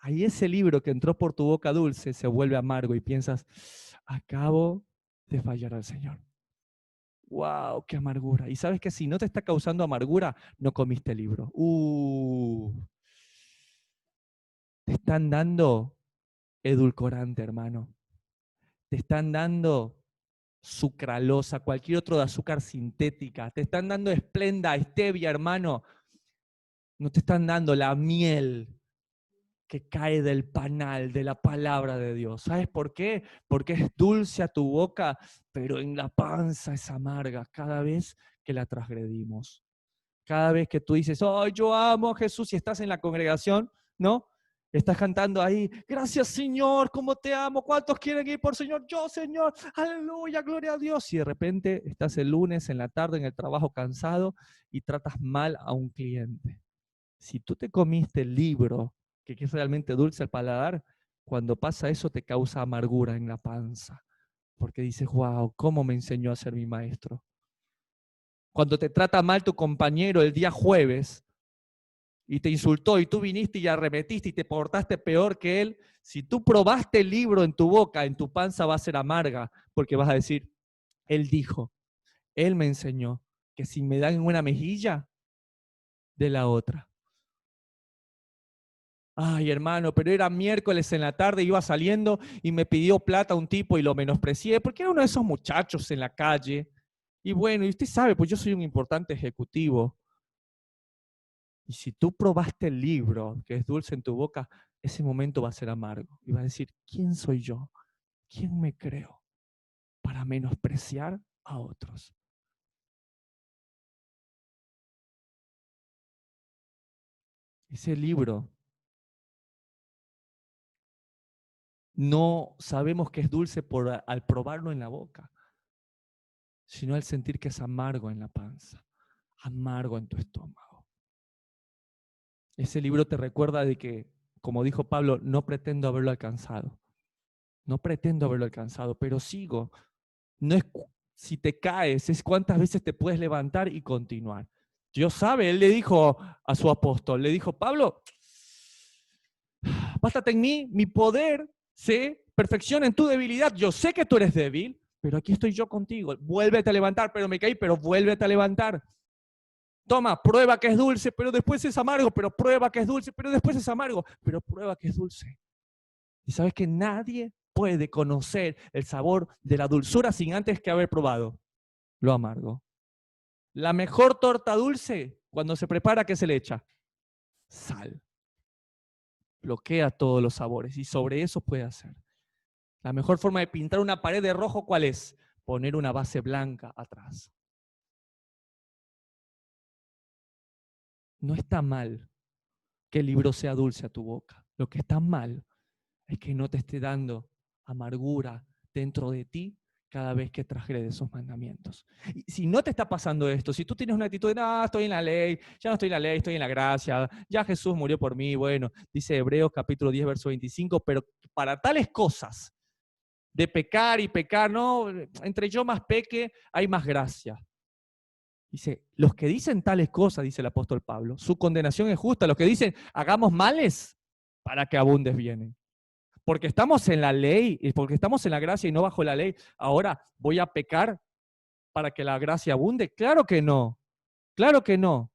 Ahí ese libro que entró por tu boca dulce se vuelve amargo y piensas, acabo de fallar al Señor. ¡Wow! ¡Qué amargura! Y sabes que si no te está causando amargura, no comiste el libro. Te están dando edulcorante, hermano. Te están dando sucralosa, cualquier otro de azúcar sintética. Te están dando esplenda, stevia, hermano. No te están dando la miel que cae del panal de la palabra de Dios. ¿Sabes por qué? Porque es dulce a tu boca, pero en la panza es amarga cada vez que la transgredimos. Cada vez que tú dices, oh, yo amo a Jesús y estás en la congregación, ¿no? Estás cantando ahí, gracias Señor, cómo te amo, ¿cuántos quieren ir por Señor? Yo Señor, aleluya, gloria a Dios. Y de repente estás el lunes en la tarde en el trabajo cansado y tratas mal a un cliente. Si tú te comiste el libro, que es realmente dulce al paladar, cuando pasa eso te causa amargura en la panza. Porque dices, wow, ¿cómo me enseñó a ser mi maestro? Cuando te trata mal tu compañero el día jueves y te insultó y tú viniste y arremetiste y te portaste peor que él, si tú probaste el libro en tu boca, en tu panza va a ser amarga, porque vas a decir, él dijo, él me enseñó que si me dan en una mejilla, de la otra. Ay, hermano, pero era miércoles en la tarde, iba saliendo y me pidió plata un tipo y lo menosprecié, porque era uno de esos muchachos en la calle. Y bueno, y usted sabe, pues yo soy un importante ejecutivo. Y si tú probaste el libro, que es dulce en tu boca, ese momento va a ser amargo. Y vas a decir, ¿quién soy yo? ¿Quién me creo para menospreciar a otros? Ese libro no sabemos que es dulce al probarlo en la boca, sino al sentir que es amargo en la panza, amargo en tu estómago. Ese libro te recuerda de que, como dijo Pablo, no pretendo haberlo alcanzado. No pretendo haberlo alcanzado, pero sigo. No es si te caes, es cuántas veces te puedes levantar y continuar. Dios sabe, Él le dijo a su apóstol, le dijo, Pablo, bástate en mí, mi poder se perfecciona en tu debilidad. Yo sé que tú eres débil, pero aquí estoy yo contigo. Vuélvete a levantar, pero me caí, pero vuélvete a levantar. Toma, prueba que es dulce, pero después es amargo, pero prueba que es dulce, pero después es amargo, pero prueba que es dulce. Y sabes que nadie puede conocer el sabor de la dulzura sin antes que haber probado lo amargo. La mejor torta dulce, cuando se prepara, ¿qué se le echa? Sal. Bloquea todos los sabores y sobre eso puede hacer. La mejor forma de pintar una pared de rojo, ¿cuál es? Poner una base blanca atrás. No está mal que el libro sea dulce a tu boca. Lo que está mal es que no te esté dando amargura dentro de ti cada vez que transgrede esos mandamientos. Y si no te está pasando esto, si tú tienes una actitud de, no, estoy en la ley, ya no estoy en la ley, estoy en la gracia, ya Jesús murió por mí, bueno, dice Hebreos capítulo 10, verso 25, pero para tales cosas de pecar y pecar, no, entre yo más peque, hay más gracia. Dice, los que dicen tales cosas, dice el apóstol Pablo, su condenación es justa. Los que dicen, hagamos males para que abundes vienen. Porque estamos en la ley y porque estamos en la gracia y no bajo la ley, ahora voy a pecar para que la gracia abunde. Claro que no, claro que no.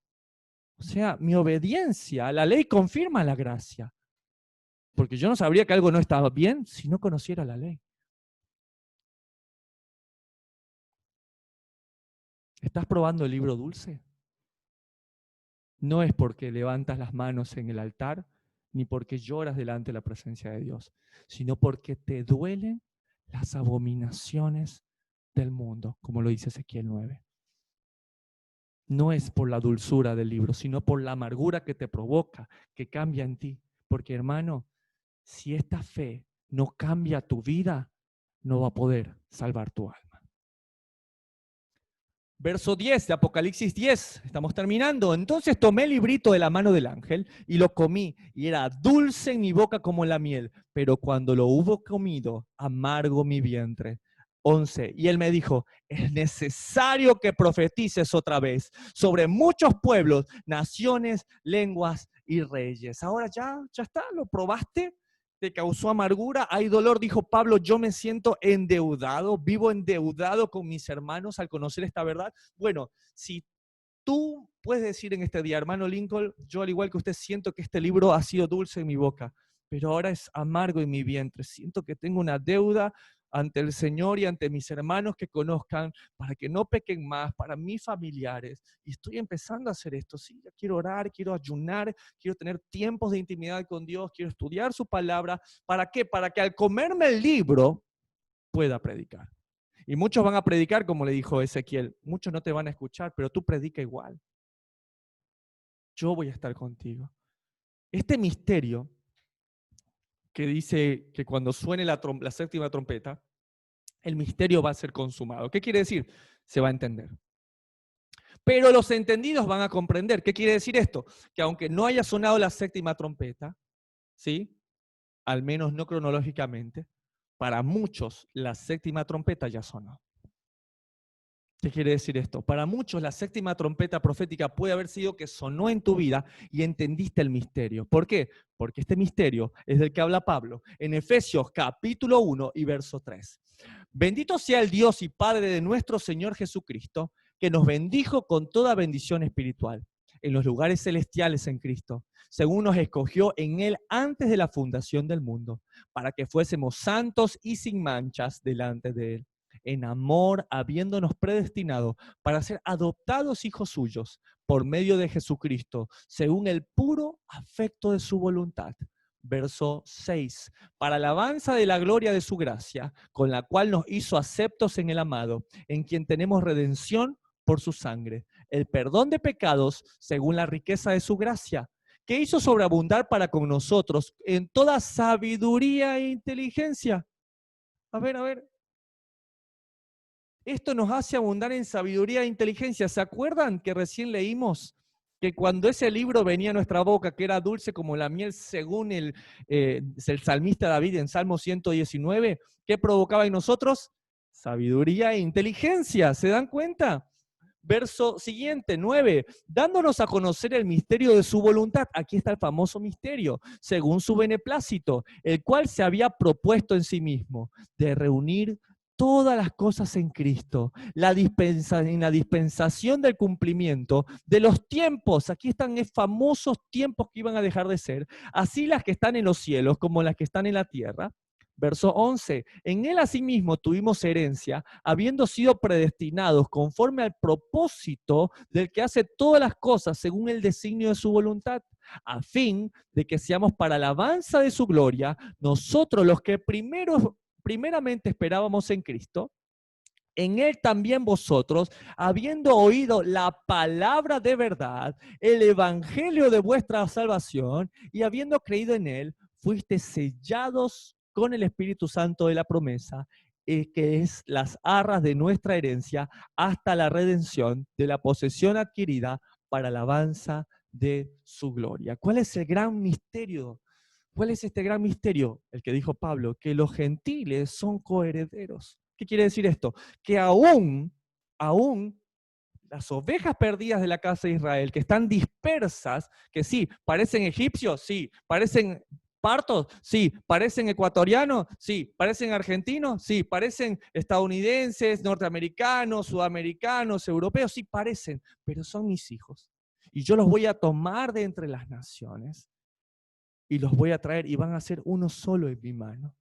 O sea, mi obediencia a la ley confirma la gracia. Porque yo no sabría que algo no estaba bien si no conociera la ley. ¿Estás probando el libro dulce? No es porque levantas las manos en el altar, ni porque lloras delante de la presencia de Dios, sino porque te duelen las abominaciones del mundo, como lo dice Ezequiel 9. No es por la dulzura del libro, sino por la amargura que te provoca, que cambia en ti. Porque hermano, si esta fe no cambia tu vida, no va a poder salvar tu alma. Verso 10 de Apocalipsis 10, estamos terminando. Entonces tomé el librito de la mano del ángel y lo comí, y era dulce en mi boca como la miel, pero cuando lo hubo comido, amargo mi vientre. 11. Y él me dijo, es necesario que profetices otra vez sobre muchos pueblos, naciones, lenguas y reyes. Ahora ya está, lo probaste, te causó amargura, hay dolor, dijo Pablo, yo me siento endeudado, vivo endeudado con mis hermanos al conocer esta verdad. Bueno, si tú puedes decir en este día, hermano Lincoln, yo al igual que usted siento que este libro ha sido dulce en mi boca, pero ahora es amargo en mi vientre, siento que tengo una deuda ante el Señor y ante mis hermanos que conozcan, para que no pequen más, para mis familiares. Y estoy empezando a hacer esto, sí, ya quiero orar, quiero ayunar, quiero tener tiempos de intimidad con Dios, quiero estudiar su palabra. ¿Para qué? Para que al comerme el libro pueda predicar. Y muchos van a predicar, como le dijo Ezequiel, muchos no te van a escuchar, pero tú predica igual. Yo voy a estar contigo. Este misterio que dice que cuando suene la séptima trompeta, el misterio va a ser consumado. ¿Qué quiere decir? Se va a entender. Pero los entendidos van a comprender. ¿Qué quiere decir esto? Que aunque no haya sonado la séptima trompeta, ¿sí? Al menos no cronológicamente, para muchos la séptima trompeta ya sonó. ¿Qué quiere decir esto? Para muchos la séptima trompeta profética puede haber sido que sonó en tu vida y entendiste el misterio. ¿Por qué? Porque este misterio es del que habla Pablo en Efesios capítulo 1 y verso 3. Bendito sea el Dios y Padre de nuestro Señor Jesucristo, que nos bendijo con toda bendición espiritual en los lugares celestiales en Cristo, según nos escogió en Él antes de la fundación del mundo, para que fuésemos santos y sin manchas delante de Él, en amor, habiéndonos predestinado para ser adoptados hijos suyos por medio de Jesucristo, según el puro afecto de su voluntad. Verso 6, para alabanza de la gloria de su gracia, con la cual nos hizo aceptos en el amado, en quien tenemos redención por su sangre, el perdón de pecados según la riqueza de su gracia, que hizo sobreabundar para con nosotros en toda sabiduría e inteligencia. A ver. Esto nos hace abundar en sabiduría e inteligencia. ¿Se acuerdan que recién leímos que cuando ese libro venía a nuestra boca, que era dulce como la miel, según el salmista David en Salmo 119, ¿qué provocaba en nosotros? Sabiduría e inteligencia. ¿Se dan cuenta? Verso siguiente, 9, dándonos a conocer el misterio de su voluntad. Aquí está el famoso misterio, según su beneplácito, el cual se había propuesto en sí mismo, de reunir todas las cosas en Cristo, en la dispensación del cumplimiento de los tiempos. Aquí están los famosos tiempos que iban a dejar de ser, así las que están en los cielos como las que están en la tierra. Verso 11, en él asimismo tuvimos herencia, habiendo sido predestinados conforme al propósito del que hace todas las cosas según el designio de su voluntad, a fin de que seamos para alabanza de su gloria, nosotros los que primeramente esperábamos en Cristo, en él también vosotros, habiendo oído la palabra de verdad, el evangelio de vuestra salvación, y habiendo creído en él, fuisteis sellados con el Espíritu Santo de la promesa, que es las arras de nuestra herencia, hasta la redención de la posesión adquirida para alabanza de su gloria. ¿Cuál es el gran misterio? ¿Cuál es este gran misterio? El que dijo Pablo, que los gentiles son coherederos. ¿Qué quiere decir esto? Que aún las ovejas perdidas de la casa de Israel, que están dispersas, que sí, parecen egipcios, sí, parecen partos, sí, parecen ecuatorianos, sí, parecen argentinos, sí, parecen estadounidenses, norteamericanos, sudamericanos, europeos, sí, parecen, pero son mis hijos. Y yo los voy a tomar de entre las naciones y los voy a traer y van a ser uno solo en mi mano.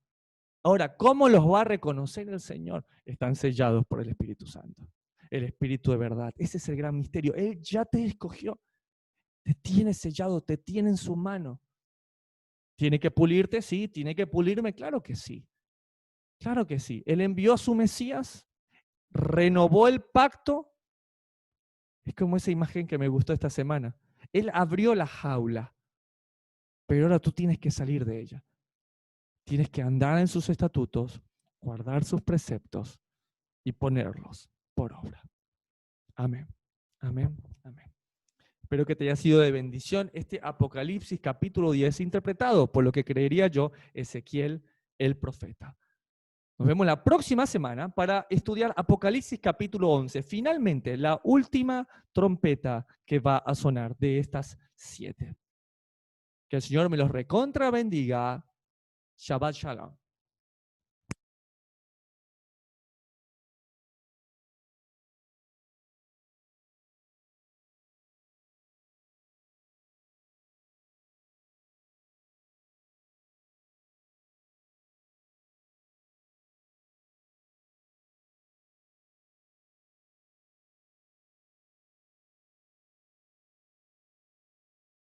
Ahora, ¿cómo los va a reconocer el Señor? Están sellados por el Espíritu Santo, el Espíritu de verdad. Ese es el gran misterio. Él ya te escogió, te tiene sellado, te tiene en su mano. ¿Tiene que pulirte? Sí. ¿Tiene que pulirme? Claro que sí. Claro que sí. Él envió a su Mesías, renovó el pacto. Es como esa imagen que me gustó esta semana. Él abrió la jaula, pero ahora tú tienes que salir de ella. Tienes que andar en sus estatutos, guardar sus preceptos y ponerlos por obra. Amén. Amén. Amén. Espero que te haya sido de bendición este Apocalipsis capítulo 10 interpretado por lo que creería yo Ezequiel el profeta. Nos vemos la próxima semana para estudiar Apocalipsis capítulo 11. Finalmente, la última trompeta que va a sonar de estas 7. Que el Señor me los recontra bendiga. Shabbat Shalom.